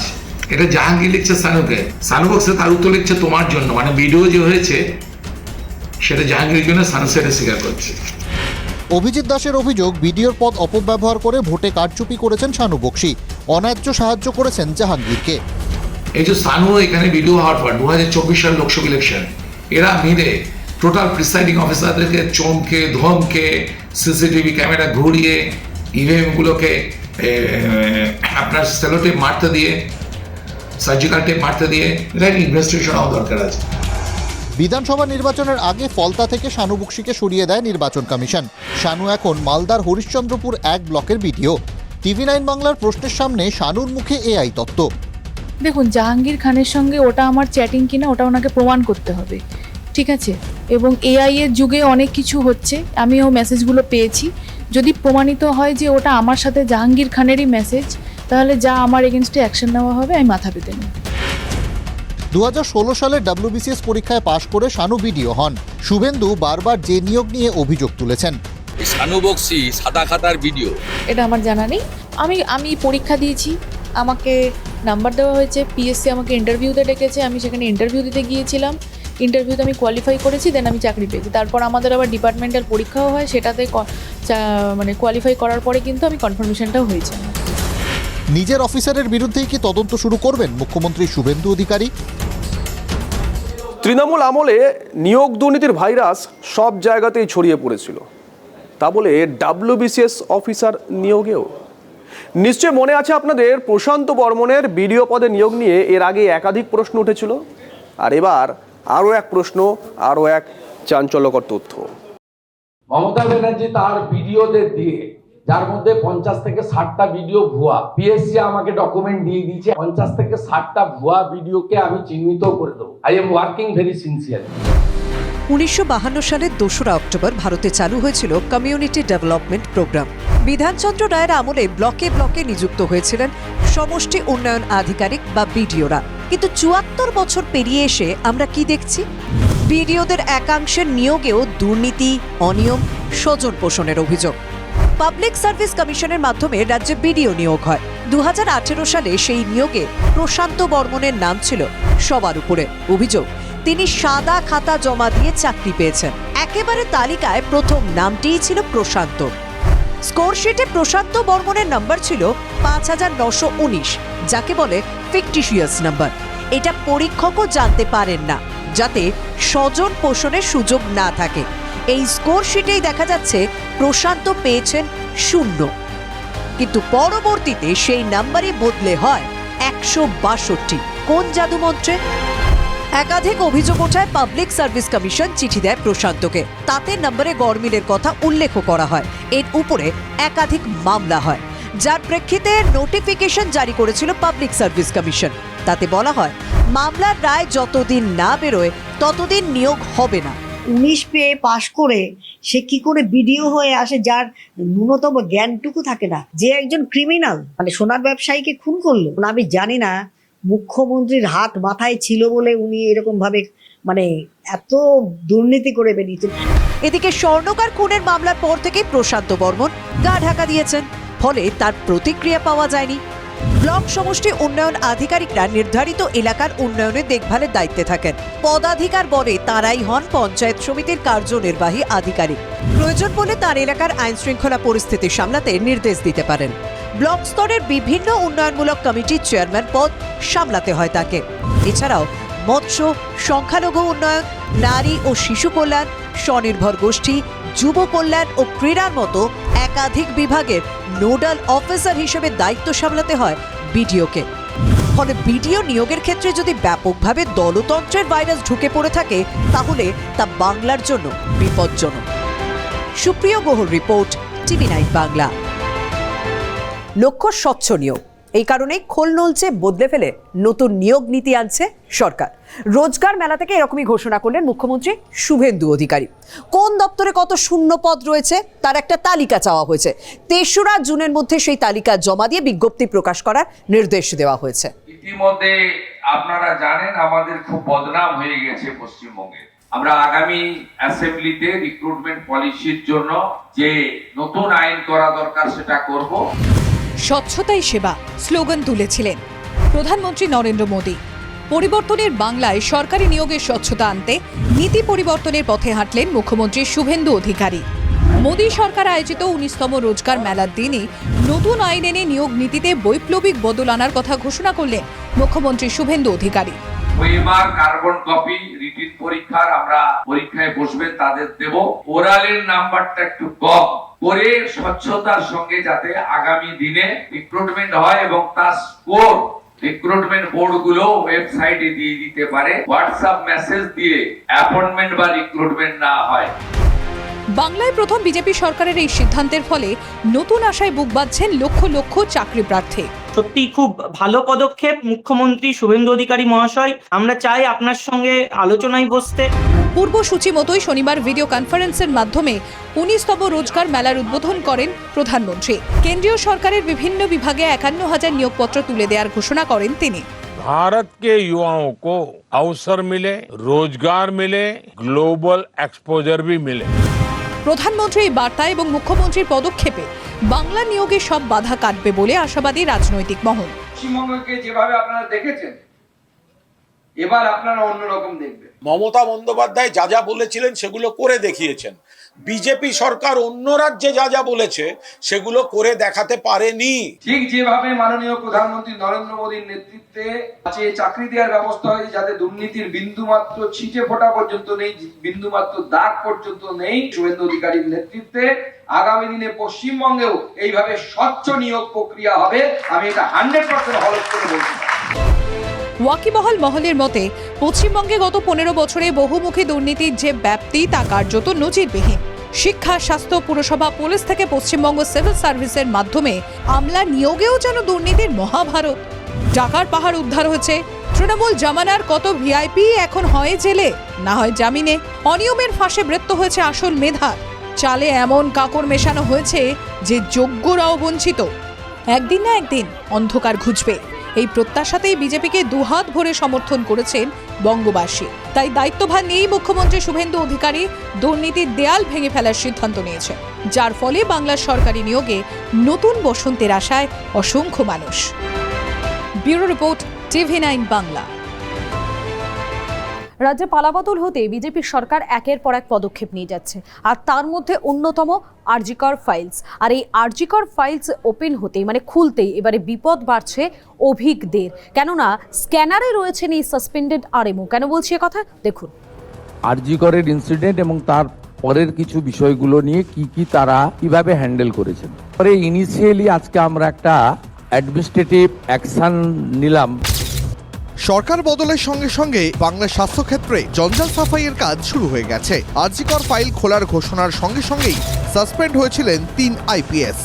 এটা জাহাঙ্গীর লিখছে শানুকে, শানু বক্সে তার উত্তর লিখছে তোমার জন্য। মানে ভিডিও যে হয়েছে সেটা জাহাঙ্গীরের জন্য, শানু সেটা স্বীকার করছে। অভিজিৎ দাসের অভিযোগ, ভিডিওর পদ অপব্যবহার করে ভোটে কারচুপি করেছেন শানু বক্সি, অন্যায্য সাহায্য করেছেন জাহাঙ্গীরকে। এই যে শানু এখানে ভিডিও হওয়ার পর 2024 সাল লোকসভা ইলেকশন, এরা মিলে টোটাল প্রিসাইডিং অফিসারদেরকে চমকে ধমকে সিসিটিভি ক্যামেরা ঘুরিয়ে ইভিএমগুলোকে আপনার সেলোটেপ মারতে দিয়ে, সার্জিক্যাল টেপ মারতে দিয়ে, এটা ইনভেস্টিগেশন হওয়া দরকার আছে। বিধানসভা নির্বাচনের আগে ফলতা থেকে শানু বক্সিকে সরিয়ে দেয় নির্বাচন কমিশন। শানু এখন মালদার হরিশ্চন্দ্রপুর 1 ব্লকের ভিডিও। TV9 বাংলার প্রশ্নের সামনে শানুর মুখে এআই তত্ত্ব। দেখুন, জাহাঙ্গীর খানের সঙ্গে ওটা আমার চ্যাটিং কিনা ওটা ওনাকে প্রমাণ করতে হবে, ঠিক আছে? এবং এআই এর যুগে অনেক কিছু হচ্ছে, আমিও মেসেজগুলো পেয়েছি। যদি প্রমাণিত হয় যে ওটা আমার সাথে জাহাঙ্গীর খানেরই মেসেজ, তাহলে যা আমার এগেনস্টে অ্যাকশন নেওয়া হবে আমি মাথা পেতে নিই। 2016 সালের WBCS পরীক্ষায় পাশ করে শানু ভিডিও হন। শুভেন্দু বারবার যে নিয়োগ নিয়ে অভিযোগ তুলেছেন। এই শানু বক্সি সাদা খাতার ভিডিও, এটা আমার জানা নেই। আমি পরীক্ষা দিয়েছি, আমাকে নাম্বার দেওয়া হয়েছে, পিএসসি আমাকে ইন্টারভিউতে ডেকেছে, আমি সেখানে ইন্টারভিউ দিতে গিয়েছিলাম। ইন্টারভিউতে আমি কোয়ালিফাই করেছি, দেন আমি চাকরি পেয়েছি। তারপর আমাদের আবার ডিপার্টমেন্টাল পরীক্ষাও হয়, সেটাতে মানে কোয়ালিফাই করার পরে কিন্তু আমি কনফার্মেশনটাও হয়েছে। নিজের অফিসারের বিরুদ্ধেই কি তদন্ত শুরু করবেন মুখ্যমন্ত্রী শুভেন্দু অধিকারী? তৃণমূল আমলে নিয়োগ দুর্নীতির ভাইরাস সব জায়গাতেই ছড়িয়ে পড়েছিল, তা বলে WBCS অফিসার নিয়োগেও। নিশ্চয় মনে আছে আপনাদের প্রশান্ত বর্মনের বিডিও পদে নিয়োগ নিয়ে এর আগে একাধিক প্রশ্ন উঠেছিল, আর এবার আরও এক প্রশ্ন, আরও এক চাঞ্চল্যকর তথ্য। মমতা ব্যানার্জি তার ভিডিওদের দিয়ে, যার মধ্যে 50 থেকে 60টা ভিডিও ভুয়া, পিএসসি আমাকে ডকুমেন্ট দিয়ে দিয়েছে, 50 থেকে 60টা ভুয়া ভিডিওকে আমি চিহ্নিত করে দেবো। I am working very sincerely. 1952 সালের 2রা অক্টোবর ভারতে চালু হয়েছিল কমিউনিটি ডেভেলপমেন্ট প্রোগ্রাম। বিধানচন্দ্র রায়ের আমলে ব্লকে ব্লকে নিযুক্ত হয়েছিলেন সমষ্টি উন্নয়ন আধিকারিক বা বিডিওরা। কিন্তু 74 বছর পেরিয়ে এসে আমরা কি দেখছি? বিডিওদের একাংশের নিয়োগেও দুর্নীতি, অনিয়ম, স্বজন পোষণের অভিযোগ। পাবলিক সার্ভিস কমিশনের মাধ্যমে রাজ্যে বিডিও নিয়োগ হয়। 2018 সালে সেই নিয়োগে প্রশান্ত বর্মনের নাম ছিল সবার উপরে। অভিযোগ, তিনি সাদা খাতা জমা দিয়ে চাকরি পেয়েছেন। একেবারে তালিকায় প্রথম নামটিই ছিল প্রশান্ত। স্কোরশিটে প্রশান্ত বর্মনের নাম্বার ছিল 5919, যাকে বলে ফিকটিশিয়াস নাম্বার। এটা পরীক্ষকও জানতে পারেন না, যাতে স্বজন পোষণের সুযোগ না থাকে। এই স্কোরশিটেই দেখা যাচ্ছে প্রশান্ত পেয়েছেন 0, কিন্তু পরবর্তীতে সেই নাম্বারই বদলে হয় 162। কোন জাদুমন্ত্রে? একাধিক অভিযোগ ওঠায় পাবলিক সার্ভিস কমিশন চিঠি দেয় প্রশান্তকে। তাতে নম্বরে গড়মিলের কথা উল্লেখ করা হয়। এর উপরে একাধিক মামলা হয়, যার প্রেক্ষিতে নোটিফিকেশন জারি করেছিল পাবলিক সার্ভিস কমিশন। তাতে বলা হয় মামলার রায় যতদিন না বেরোয় ততদিন নিয়োগ হবে না। 19 পেয়ে পাশ করে সে কি করে বিডিও হয়ে আসে, যার ন্যূনতম জ্ঞানটুকু থাকে না, যে একজন ক্রিমিনাল, মানে সোনার ব্যবসায়ীকে খুন করলো। আমি জানি না মুখ্যমন্ত্রীর হাত মাথায় ছিল বলে উনি এরকম ভাবে মানে এত দুর্নীতি করে বেরিয়েছেন। এদিকে স্বর্ণকার খুনের মামলার পর থেকে প্রশান্ত বর্মন গা ঢাকা দিয়েছেন, ফলে তার প্রতিক্রিয়া পাওয়া যায়নি। ব্লক সমষ্টি উন্নয়ন আধিকারিকরা নির্ধারিত এলাকার উন্নয়নের দেখভালের দায়িত্বে থাকেন। পদাধিকার বলে তারাই হন পঞ্চায়েত সমিতির কার্যনির্বাহী আধিকারিক। প্রয়োজন বলে তার এলাকার আইন শৃঙ্খলা পরিস্থিতি সামলাতে নির্দেশ দিতে পারেন। ব্লক স্তরের বিভিন্ন উন্নয়নমূলক কমিটির চেয়ারম্যান পদ সামলাতে হয় তাকে। এছাড়াও মৎস্য, সংখ্যালঘু উন্নয়ন, নারী ও শিশু কল্যাণ, স্বনির্ভর গোষ্ঠী, যুব কল্যাণ ও ক্রীড়ার মতো একাধিক বিভাগের নোডাল অফিসার হিসেবে দায়িত্ব সামলাতে হয় বিডিওকে। ফলে বিডিও নিয়োগের ক্ষেত্রে যদি ব্যাপকভাবে দলতন্ত্রের ভাইরাস ঢুকে পড়ে থাকে তাহলে তা বাংলার জন্য বিপজ্জনক। সুপ্রিয় গুহর রিপোর্ট, TV9 বাংলা। লক্ষ্য স্বচ্ছ নিয়োগ, এই কারণেই খোল নলচে বদলে ফেলে নতুন নিয়োগ নীতি আনছে সরকার। রোজগার মেলা থেকে এরকমই ঘোষণা করলেন মুখ্যমন্ত্রী শুভেন্দু অধিকারী। কোন দপ্তরে কত শূন্য পদ রয়েছে তার একটা তালিকা চাওয়া হয়েছে। 3রা জুনের মধ্যে সেই তালিকা জমা দিয়ে বিজ্ঞপ্তি প্রকাশ করার নির্দেশ দেওয়া হয়েছে। ইতিমধ্যে আপনারা জানেন আমাদের খুব বদনাম হয়ে গেছে পশ্চিমবঙ্গে। আমরা আগামী অ্যাসেম্বলিতে রিক্রুটমেন্ট পলিসির জন্য যে নতুন আইন করা দরকার সেটা করব। স্বচ্ছতাই সেবা স্লোগান তুলেছিলেন প্রধানমন্ত্রী নরেন্দ্র মোদী। পরিবর্তনের বাংলায় সরকারি নিয়োগের স্বচ্ছতা আনতে নীতি পরিবর্তনের পথে হাঁটলেন মুখ্যমন্ত্রী শুভেন্দু অধিকারী। মোদী সরকার আয়োজিত 19তম রোজগার মেলার দিনে নতুন আইন এনে নিয়োগ নীতিতে বৈপ্লবিক বদল আনার কথা ঘোষণা করলেন মুখ্যমন্ত্রী শুভেন্দু অধিকারী। এবার কার্বন কপি রিটিন পরীক্ষার আমরা পরীক্ষায় বসবেন তাদের দেব। ওরালের নাম্বারটা একটু কম করে স্বচ্ছতার সঙ্গে যাতে আগামী দিনে রিক্রুটমেন্ট হয় এবং তার স্কোর রিক্রুটমেন্ট বোর্ড গুলো ওয়েবসাইটে দিয়ে দিতে পারে। হোয়াটসঅ্যাপ মেসেজ দিয়ে অ্যাপয়েন্টমেন্ট বা রিক্রুটমেন্ট না হয়। বাংলায় প্রথম বিজেপি সরকারের এই সিদ্ধান্তের ফলে নতুন আশায় বুক বাঁধছেন লক্ষ লক্ষ চাকরি প্রার্থী। সত্যি খুব ভালো পদক্ষেপ মুখ্যমন্ত্রী শুভেন্দু অধিকারী মহাশয়। আমরা চাই আপনার সঙ্গে আলোচনায় বসতে। পূর্বসূচি মতোই শনিবার ভিডিও কনফারেন্সের মাধ্যমে 19তম রোজগার মেলার উদ্বোধন করেন প্রধানমন্ত্রী। কেন্দ্রীয় সরকারের বিভিন্ন বিভাগে 51,000 নিয়োগপত্র তুলে দেওয়ার ঘোষণা করেন তিনি। भारत के युवाओं को अवसर मिले, रोजगार मिले, ग्लोबल एक्सपोजर भी मिले। প্রধানমন্ত্রী এই বার্তা এবং মুখ্যমন্ত্রীর পদক্ষেপে বাংলা নিয়োগে সব বাধা কাটবে বলে আশাবাদী রাজনৈতিক মহল। পশ্চিমবঙ্গকে যেভাবে আপনারা দেখেছেন এবার আপনারা অন্যরকম দেখবেন। মমতা বন্দ্যোপাধ্যায় যা যা বলেছিলেন সেগুলো করে দেখিয়েছেন। বিজেপি সরকার অন্য রাজ্যে যা যা বলেছে সেগুলো করে দেখাতে পারেনি। ঠিক যেভাবে মাননীয় প্রধানমন্ত্রী নরেন্দ্র মোদীর নেতৃত্বে আছে চাকরি দেওয়ার ব্যবস্থা হয়েছে যাতে দুর্নীতির বিন্দুমাত্র ছিটে ফোটা পর্যন্ত নেই, বিন্দুমাত্র দাগ পর্যন্ত নেই। শুভেন্দু অধিকারীর নেতৃত্বে আগামী দিনে পশ্চিমবঙ্গেও এইভাবে স্বচ্ছ নিয়োগ প্রক্রিয়া হবে। আমি এটা 100% হলফ করে বলছি। ওয়াকিবহাল মহলের মতে পশ্চিমবঙ্গে গত 15 বছরে বহুমুখী দুর্নীতির যে ব্যাপ্তি তা কার্যত নজিরবিহীন। শিক্ষা, স্বাস্থ্য, পুরসভা, পুলিশ থেকে পশ্চিমবঙ্গ সিভিল সার্ভিসের মাধ্যমে আমলা নিয়োগেও যেন দুর্নীতির মহাভারত। টাকার পাহাড় উদ্ধার হয়েছে। তৃণমূল জামানার কত ভিআইপি এখন হয় জেলে, না হয় জামিনে। অনিয়মের ফাঁসে বৃত্ত হয়েছে আসল মেধা। চালে এমন কাকড় মেশানো হয়েছে যে যোগ্যরাও বঞ্চিত। একদিন না একদিন অন্ধকার ঘুচবে, এই প্রত্যাশাতেই বিজেপিকে দুহাত ভরে সমর্থন করেছেন বঙ্গবাসী। তাই দায়িত্বভার নিয়েই মুখ্যমন্ত্রী শুভেন্দু অধিকারী দুর্নীতির দেয়াল ভেঙে ফেলার সিদ্ধান্ত নিয়েছে, যার ফলে বাংলার সরকারি নিয়োগে নতুন বসন্তের আশায় অসংখ্য মানুষ। Bureau report, TV9 Bangla. রাজ্যে পালাবদল হতে বিজেপি সরকার একের পর এক পদক্ষেপ নিয়ে যাচ্ছে, আর তার মধ্যে অন্যতম আরজিকর ফাইলস। আর এই আরজিকর ফাইলস ওপেন হতেই মানে খুলতেই এবারে বিপদ বাড়ছে অভিজ্ঞদের, কেননা স্ক্যানারে রয়েছেন এই সাসপেন্ডেড আরএমও। কেন বলছি কথা দেখুন। আরজিকরের ইনসিডেন্ট এবং তার পরের কিছু বিষয়গুলো নিয়ে কি তারা কিভাবে হ্যান্ডেল করেছেন। পরে ইনিশিয়ালি আজকে আমরা একটা অ্যাডমিনিস্ট্রেটিভ অ্যাকশন নিলাম। সরকার বদলের সঙ্গে সঙ্গে বাংলার স্বাস্থ্যক্ষেত্রে জঞ্জাল সাফাইয়ের কাজ শুরু হয়ে গেছে। আরজিকর ফাইল খোলার ঘোষণার সঙ্গে সঙ্গেই সাসপেন্ড হয়েছিলেন 3 আইপিএস।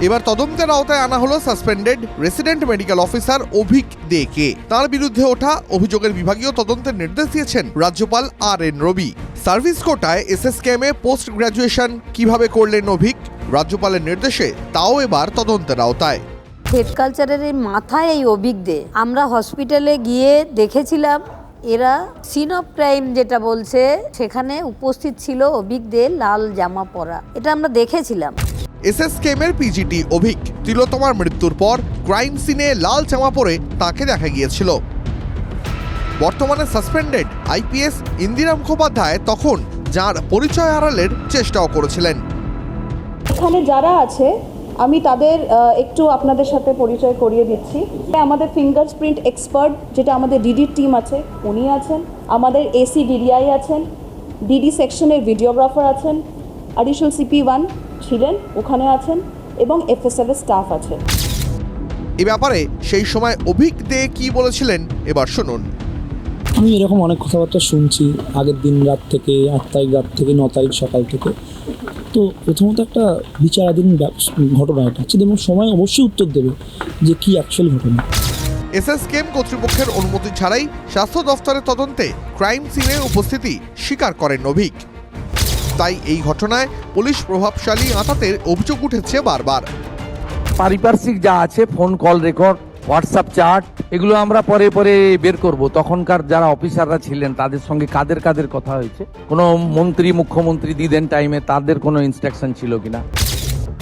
এবার তদন্তের আওতায় আনা হলো suspended resident medical officer Abhik দেকে। তার বিরুদ্ধে ওঠা অভিযোগের বিভাগীয় তদন্তের নির্দেশ দিয়েছেন রাজ্যপাল RN রবি। সার্ভিস কোটায় এসএসকেএমে পোস্ট গ্র্যাজুয়েশন কিভাবে করলেন অভিক, রাজ্যপালের নির্দেশে তাও এবার তদন্তের আওতায়। হেড কালচারের এই মাথায় এই অভিক দে, আমরা হসপিটালে গিয়ে দেখেছিলাম এরা সিন অফ ক্রাইম যেটা বলছে সেখানে উপস্থিত ছিল অভিক দে লাল জামা পরা, এটা আমরা দেখেছিলাম। এসএসকেএমের পিজিটি অভিক তিলোত্তমার মৃত্যুর পর ক্রাইম সিনে লাল জামা পরে তাকে দেখা গিয়েছিল। বর্তমানে সাসপেন্ডেড আইপিএস ইন্দিরা মুখোপাধ্যায় তখন যার পরিচয় আড়ালের চেষ্টাও করেছিলেন। এখানে যারা আছে আমি তাদের একটু আপনাদের সাথে পরিচয় করিয়ে দিচ্ছি। আমাদের ফিঙ্গারপ্রিন্ট এক্সপার্ট যেটা আমাদের ডিডির টিম আছে উনি আছেন, আমাদের এসি ডিডিআই আছেন, ডিডি সেকশনের ভিডিওগ্রাফার আছেন, অ্যাডিশনাল CP1 ছিলেন ওখানে আছেন এবং FSL এর স্টাফ আছেন। এই ব্যাপারে সেই সময় অভিক দে কি বলেছিলেন এবার শুনুন। আমি এরকম অনেক কথাবার্তা শুনছি আগের দিন রাত থেকে, 8 তারিখ রাত থেকে 9 তারিখ সকাল থেকে। তো প্রথমত একটা বিচারাধীন ঘটনা এটা হচ্ছে, এবং সময় অবশ্যই উত্তর দেবে যে কি অ্যাকচুয়াল ঘটনা। এসএসকেএম কর্তৃপক্ষের অনুমতি ছাড়াই স্বাস্থ্য দফতরের তদন্তে ক্রাইম সিনে উপস্থিতি স্বীকার করেন অভিক। তাই এই ঘটনায় পুলিশ প্রভাবশালী আঁতাতের অভিযোগ উঠেছে বারবার। পারিপার্শ্বিক যা আছে, phone call record, WhatsApp chat, এগুলো আমরা পরে পরে বের করব। তখনকার যারা অফিসাররা ছিলেন তাদের সঙ্গে কাদের কথা হয়েছে, কোনো মন্ত্রী মুখ্যমন্ত্রী দিদেন টাইমে তাদের কোনো ইনস্ট্রাকশন ছিল কিনা।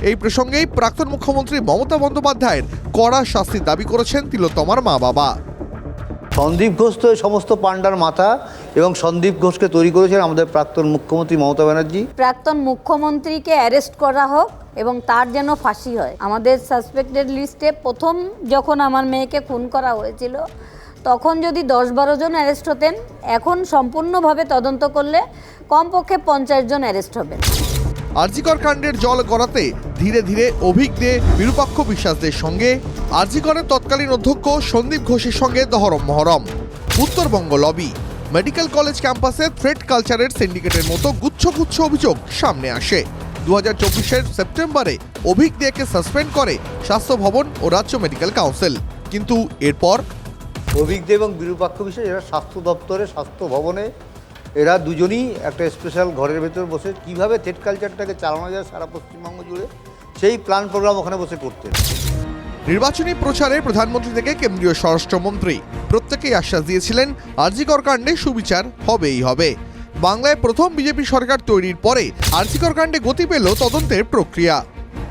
এই প্রসঙ্গেই প্রাক্তন মুখ্যমন্ত্রী মমতা বন্দ্যোপাধ্যায়ের কড়া শাস্তির দাবি করেছেন তিলোত্তমার মা বাবা। সন্দীপ ঘোষ তো সমস্ত পাণ্ডার মাথা, এবং সন্দীপ ঘোষকে তৈরি করেছেন আমাদের প্রাক্তন মুখ্যমন্ত্রী মমতা ব্যানার্জি। প্রাক্তন মুখ্যমন্ত্রীকে অ্যারেস্ট করা হোক এবং তার যেন ফাঁসি হয়। আমাদের সাসপেক্টেড লিস্টে প্রথম যখন আমার মেয়েকে খুন করা হয়েছিল তখন যদি 10-12 জন অ্যারেস্ট হতেন, এখন সম্পূর্ণভাবে তদন্ত করলে কমপক্ষে 50 জন অ্যারেস্ট হবেন। আরজিকর কাণ্ডের জল গড়াতে ধীরে ধীরে অভিক দে, বিরূপাক্ষ বিশ্বাসদের সঙ্গে আরজিকরের তৎকালীন অধ্যক্ষ সন্দীপ ঘোষের সঙ্গে দহরম মহরম। উত্তরবঙ্গ লবি, মেডিকেল কলেজ ক্যাম্পাসে থ্রেট কালচারের সিন্ডিকেটের মতো গুচ্ছ অভিযোগ সামনে আসে। 2024 সেপ্টেম্বরে অভিক দেকে সাসপেন্ড করে স্বাস্থ্য ভবন ও রাজ্য মেডিকেল কাউন্সিল। কিন্তু এরপর অভিক দে এবং বিরূপাক্ষ বিশ্বাস এরা স্বাস্থ্য দপ্তরে, স্বাস্থ্য ভবনে এরা দুজনই একটা স্পেশাল ঘরের ভেতর বসে কিভাবে থ্রেট কালচারটাকে চালানো যায় সারা পশ্চিমবঙ্গ জুড়ে সেই প্ল্যান প্রোগ্রাম ওখানে বসে করতেন। নির্বাচনী প্রচারে প্রধানমন্ত্রী থেকে কেন্দ্রীয় স্বরাষ্ট্রমন্ত্রী প্রত্যেকেই আশ্বাস দিয়েছিলেন আরজিকর কাণ্ডে সুবিচার হবেই হবে। বাংলায় প্রথম বিজেপি সরকার তৈরির পরে আরজিকর কাণ্ডে গতি পেল তদন্তের প্রক্রিয়া।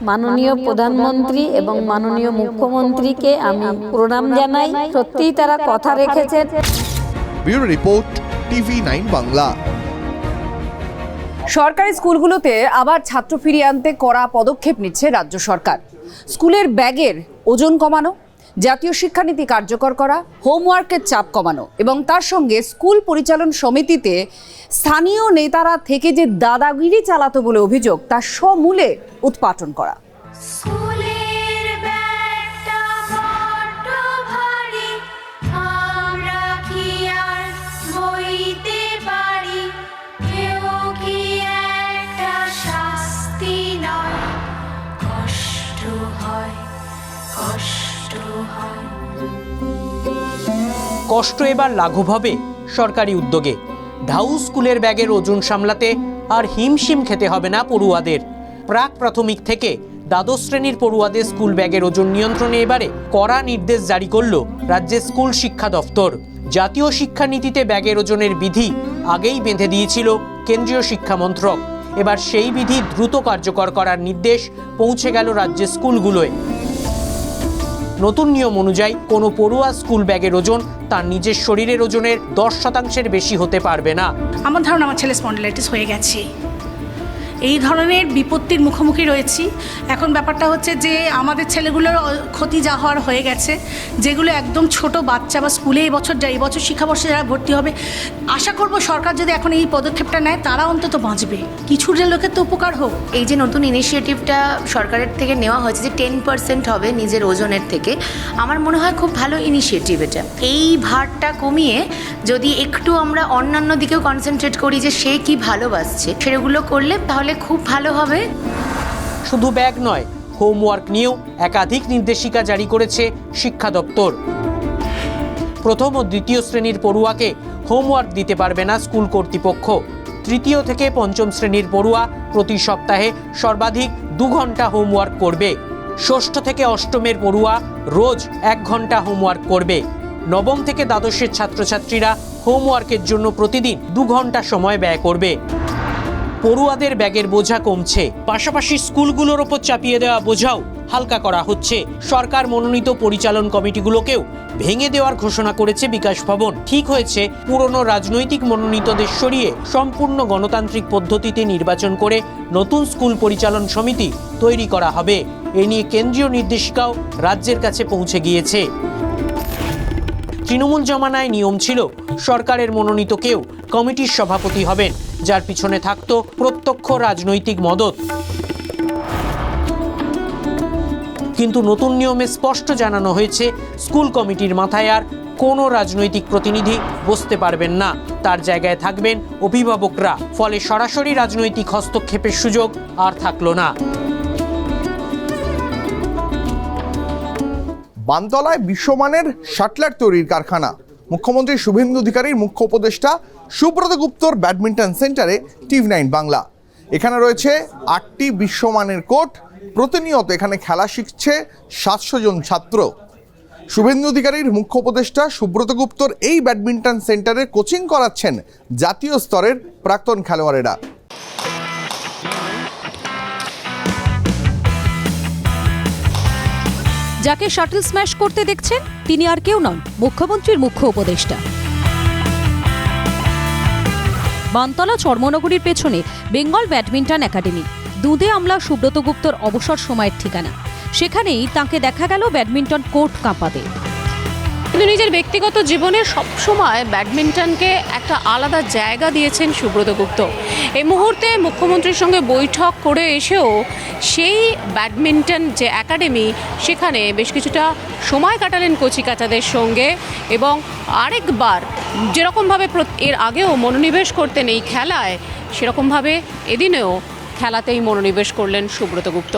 মাননীয় প্রধানমন্ত্রী এবং মাননীয় মুখ্যমন্ত্রীকে আমি প্রণাম জানাই, সত্যিই তারা কথা রেখেছেন। Bureau report, TV9 Bangla. সরকারি স্কুলগুলোতে আবার ছাত্র ফিরিয়ে আনতে কড়া পদক্ষেপ নিচ্ছে রাজ্য সরকার। স্কুলের ব্যাগের ওজন কমানো, জাতীয় শিক্ষানীতি কার্যকর করা, হোমওয়ার্কের চাপ কমানো এবং তার সঙ্গে স্কুল পরিচালন সমিতিতে স্থানীয় নেতারা থেকে যে দাদাগিরি চালাতো বলে অভিযোগ তা সমূলে উৎপাটন করা। কষ্ট এবার লাঘব হবে সরকারি উদ্যোগে। ঢাউ স্কুলের ব্যাগের ওজন সামলাতে আর হিমশিম খেতে হবে না পড়ুয়াদের। প্রাক প্রাথমিক থেকে দ্বাদশ শ্রেণীর পড়ুয়াদের স্কুল ব্যাগের ওজন নিয়ন্ত্রণে এবারে কড়া নির্দেশ জারি করল রাজ্যের স্কুল শিক্ষা দফতর। জাতীয় শিক্ষানীতিতে ব্যাগের ওজনের বিধি আগেই বেঁধে দিয়েছিল কেন্দ্রীয় শিক্ষা মন্ত্রক। এবার সেই বিধি দ্রুত কার্যকর করার নির্দেশ পৌঁছে গেল রাজ্যের স্কুলগুলোয়। নতুন নিয়ম অনুযায়ী কোনো পড়ুয়া স্কুল ব্যাগের ওজন তার নিজের শরীরের ওজনের 10% বেশি হতে পারবে না। আমার ধারণা আমার ছেলে স্পন্ডিলাইটিস হয়ে গেছে, এই ধরনের বিপত্তির মুখোমুখি রয়েছি। এখন ব্যাপারটা হচ্ছে যে আমাদের ছেলেগুলোর ক্ষতি যা হওয়ার হয়ে গেছে, যেগুলো একদম ছোট বাচ্চা বা স্কুলে এই বছর শিক্ষাবর্ষে যারা ভর্তি হবে, আশা করব সরকার যদি এখন এই পদক্ষেপটা নেয় তারা অন্তত বাঁচবে, কিছু লোকের তো উপকার হোক। এই যে নতুন ইনিশিয়েটিভটা সরকারের থেকে নেওয়া হয়েছে যে 10% হবে নিজের ওজনের থেকে, আমার মনে হয় খুব ভালো ইনিশিয়েটিভ এটা। এই ভারটা কমিয়ে যদি একটু আমরা অন্যান্য দিকেও কনসেন্ট্রেট করি যে সে কি ভালোবাসছে, সেগুলো করলে তাহলে খুব ভালো হবে। শুধু ব্যাগ নয়, হোমওয়ার্ক নিয়েও একাধিক নির্দেশিকা জারি করেছে শিক্ষা দপ্তর। প্রথম ও দ্বিতীয় শ্রেণীর পড়ুয়াকে হোমওয়ার্ক দিতে পারবে না স্কুল কর্তৃপক্ষ। তৃতীয় থেকে পঞ্চম শ্রেণীর পড়ুয়া প্রতি সপ্তাহে সর্বাধিক 2 ঘন্টা হোমওয়ার্ক করবে। ষষ্ঠ থেকে অষ্টমের পড়ুয়া রোজ 1 ঘন্টা হোমওয়ার্ক করবে। নবম থেকে দ্বাদশের ছাত্রছাত্রীরা হোমওয়ার্কের জন্য প্রতিদিন 2 ঘন্টা সময় ব্যয় করবে। পড়ুয়াদের ব্যাগের বোঝা কমছে, পাশাপাশি স্কুলগুলোর ওপর চাপিয়ে দেওয়া বোঝাও হালকা করা হচ্ছে। সরকার মনোনীত পরিচালন কমিটিগুলোকেও ভেঙে দেওয়ার ঘোষণা করেছে বিকাশ ভবন। ঠিক হয়েছে পুরনো রাজনৈতিক মনোনীতদের সরিয়ে সম্পূর্ণ গণতান্ত্রিক পদ্ধতিতে নির্বাচন করে নতুন স্কুল পরিচালন সমিতি তৈরি করা হবে। এ নিয়ে কেন্দ্রীয় নির্দেশিকাও রাজ্যের কাছে পৌঁছে গিয়েছে। তৃণমূল জমানায় নিয়ম ছিল সরকারের মনোনীত কেউ কমিটির সভাপতি হবেন, যার পিছনে থাকতো প্রত্যক্ষ রাজনৈতিক মদত। কিন্তু নতুন নিয়মে স্পষ্ট জানানো হয়েছে স্কুল কমিটির মাথায় আর কোনো রাজনৈতিক প্রতিনিধি বসতে পারবেন না, তার জায়গায় থাকবেন অভিভাবকরা। ফলে সরাসরি রাজনৈতিক হস্তক্ষেপের সুযোগ আর থাকলো না। বানতলায় বিশ্বমানের শাটলার তৈরির কারখানা। মুখ্যমন্ত্রী শুভেন্দু অধিকারীর মুখ্য উপদেষ্টা সুব্রত গুপ্তর ব্যাডমিন্টন সেন্টারে TV9 বাংলা। এখানে রয়েছে 8টি বিশ্বমানের কোর্ট। প্রতিনিয়ত এখানে খেলা শিখছে 700 জন ছাত্র। শুভেন্দু অধিকারীর মুখ্য উপদেষ্টা সুব্রত গুপ্তর এই ব্যাডমিন্টন সেন্টারে কোচিং করাচ্ছেন জাতীয় স্তরের প্রাক্তন খেলোয়াড়েরা। যাকে শাটল স্ম্যাশ করতে দেখছেন তিনি আর কেউ নন, মুখ্যমন্ত্রীর মুখ্য উপদেষ্টা। বানতলা চর্মনগরীর পেছনে বেঙ্গল ব্যাডমিন্টন একাডেমি, দুধে আমলা সুব্রত গুপ্তর অবসর সময়ের ঠিকানা। সেখানেই তাকে দেখা গেল ব্যাডমিন্টন কোর্ট কাঁপাতে। কিন্তু নিজের ব্যক্তিগত জীবনে সবসময় ব্যাডমিন্টনকে একটা আলাদা জায়গা দিয়েছেন সুব্রত গুপ্ত। এই মুহূর্তে মুখ্যমন্ত্রীর সঙ্গে বৈঠক করে এসেও সেই ব্যাডমিন্টন যে একাডেমি, সেখানে বেশ কিছুটা সময় কাটালেন কচিকাচাদের সঙ্গে এবং আরেকবার যেরকমভাবে এর আগেও মনোনিবেশ করতেন এই খেলায়, সেরকমভাবে এদিনেও খেলাতেই মনোনিবেশ করলেন সুব্রত গুপ্ত।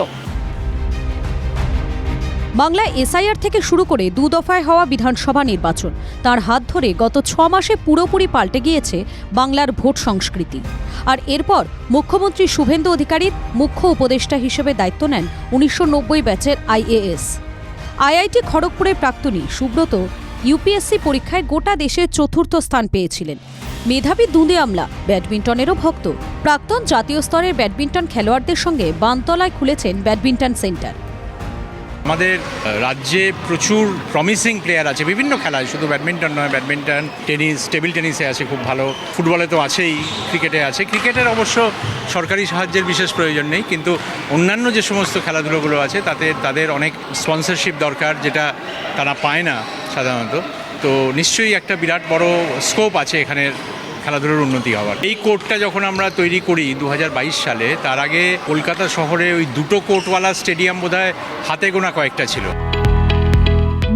বাংলায় এসআইআর থেকে শুরু করে 2 দফায় হওয়া বিধানসভা নির্বাচন, তার হাত ধরে গত 6 মাসে পুরোপুরি পাল্টে গিয়েছে বাংলার ভোট সংস্কৃতি। আর এরপর মুখ্যমন্ত্রী শুভেন্দু অধিকারীর মুখ্য উপদেষ্টা হিসেবে দায়িত্ব নেন 1990 ব্যাচের IAS। আইআইটি খড়গপুরের প্রাক্তনী সুব্রত ইউপিএসসি পরীক্ষায় গোটা দেশে 4র্থ স্থান পেয়েছিলেন। মেধাবী দুঁদে আমলা, ব্যাডমিন্টনেরও ভক্ত। প্রাক্তন জাতীয় স্তরের ব্যাডমিন্টন খেলোয়াড়দের সঙ্গে বানতলায় খুলেছেন ব্যাডমিন্টন সেন্টার। আমাদের রাজ্যে প্রচুর প্রমিসিং প্লেয়ার আছে বিভিন্ন খেলায়, শুধু ব্যাডমিন্টন নয়, ব্যাডমিন্টন, টেনিস, টেবিল টেনিসে আছে খুব ভালো, ফুটবলে তো আছেই, ক্রিকেটে আছে। ক্রিকেটের অবশ্য সরকারি সাহায্যের বিশেষ প্রয়োজন নেই, কিন্তু অন্যান্য যে সমস্ত খেলাধুলোগুলো আছে তাদের অনেক স্পন্সরশিপ দরকার, যেটা তারা পায় না সাধারণত। তো নিশ্চয়ই একটা বিরাট বড় স্কোপ আছে এখানের খেলাধুলার উন্নতি হওয়ার। এই কোর্টটা যখন আমরা তৈরি করি 2022 সালে, তার আগে কলকাতা শহরে ওই 2টো কোর্টওয়ালা স্টেডিয়াম বোধহয় হাতে গোনা কয়েকটা ছিল।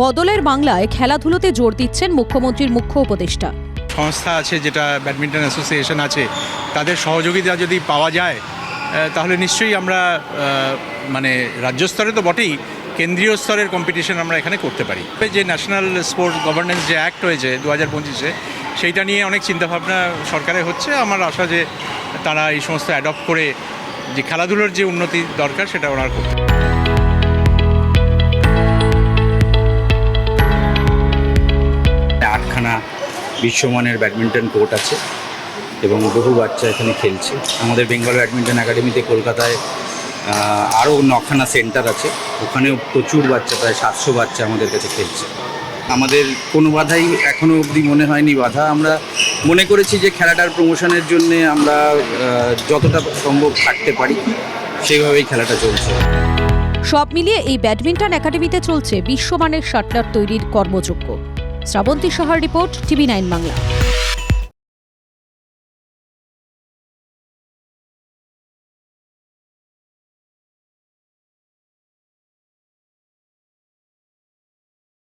বদলের বাংলায় খেলাধুলোতে জোর দিচ্ছেন মুখ্যমন্ত্রীর মুখ্য উপদেষ্টা। সংস্থা আছে, যেটা ব্যাডমিন্টন অ্যাসোসিয়েশন আছে, তাদের সহযোগিতা যদি পাওয়া যায় তাহলে নিশ্চয়ই আমরা মানে রাজ্য স্তরে তো বটেই, কেন্দ্রীয় স্তরের কম্পিটিশন আমরা এখানে করতে পারি। যে ন্যাশনাল স্পোর্টস গভর্নেন্স যে অ্যাক্ট হয়েছে 2025-এ, সেইটা নিয়ে অনেক চিন্তাভাবনা সরকারের হচ্ছে। আমার আশা যে তারা এই সমস্ত অ্যাডপ্ট করে যে খেলাধুলোর যে উন্নতি দরকার সেটা ওনারা করতে। 8খানা বিশ্বমানের ব্যাডমিন্টন কোর্ট আছে এবং বহু বাচ্চা এখানে খেলছে। আমাদের বেঙ্গল ব্যাডমিন্টন একাডেমিতে কলকাতায় আরও 9খানা সেন্টার আছে, ওখানেও প্রচুর বাচ্চা, প্রায় 700 বাচ্চা আমাদের কাছে খেলছে। আমাদের কোনো বাধাই এখনও অবধি মনে হয়নি বাধা। আমরা মনে করেছি যে খেলাটার প্রমোশনের জন্য আমরা যতটা সম্ভব থাকতে পারি সেইভাবেই খেলাটা চলছে। সব মিলিয়ে এই ব্যাডমিন্টন একাডেমিতে চলছে বিশ্বমানের শাটলার তৈরির কর্মযজ্ঞ। শ্রাবন্তী সাহার রিপোর্ট, TV9 বাংলা।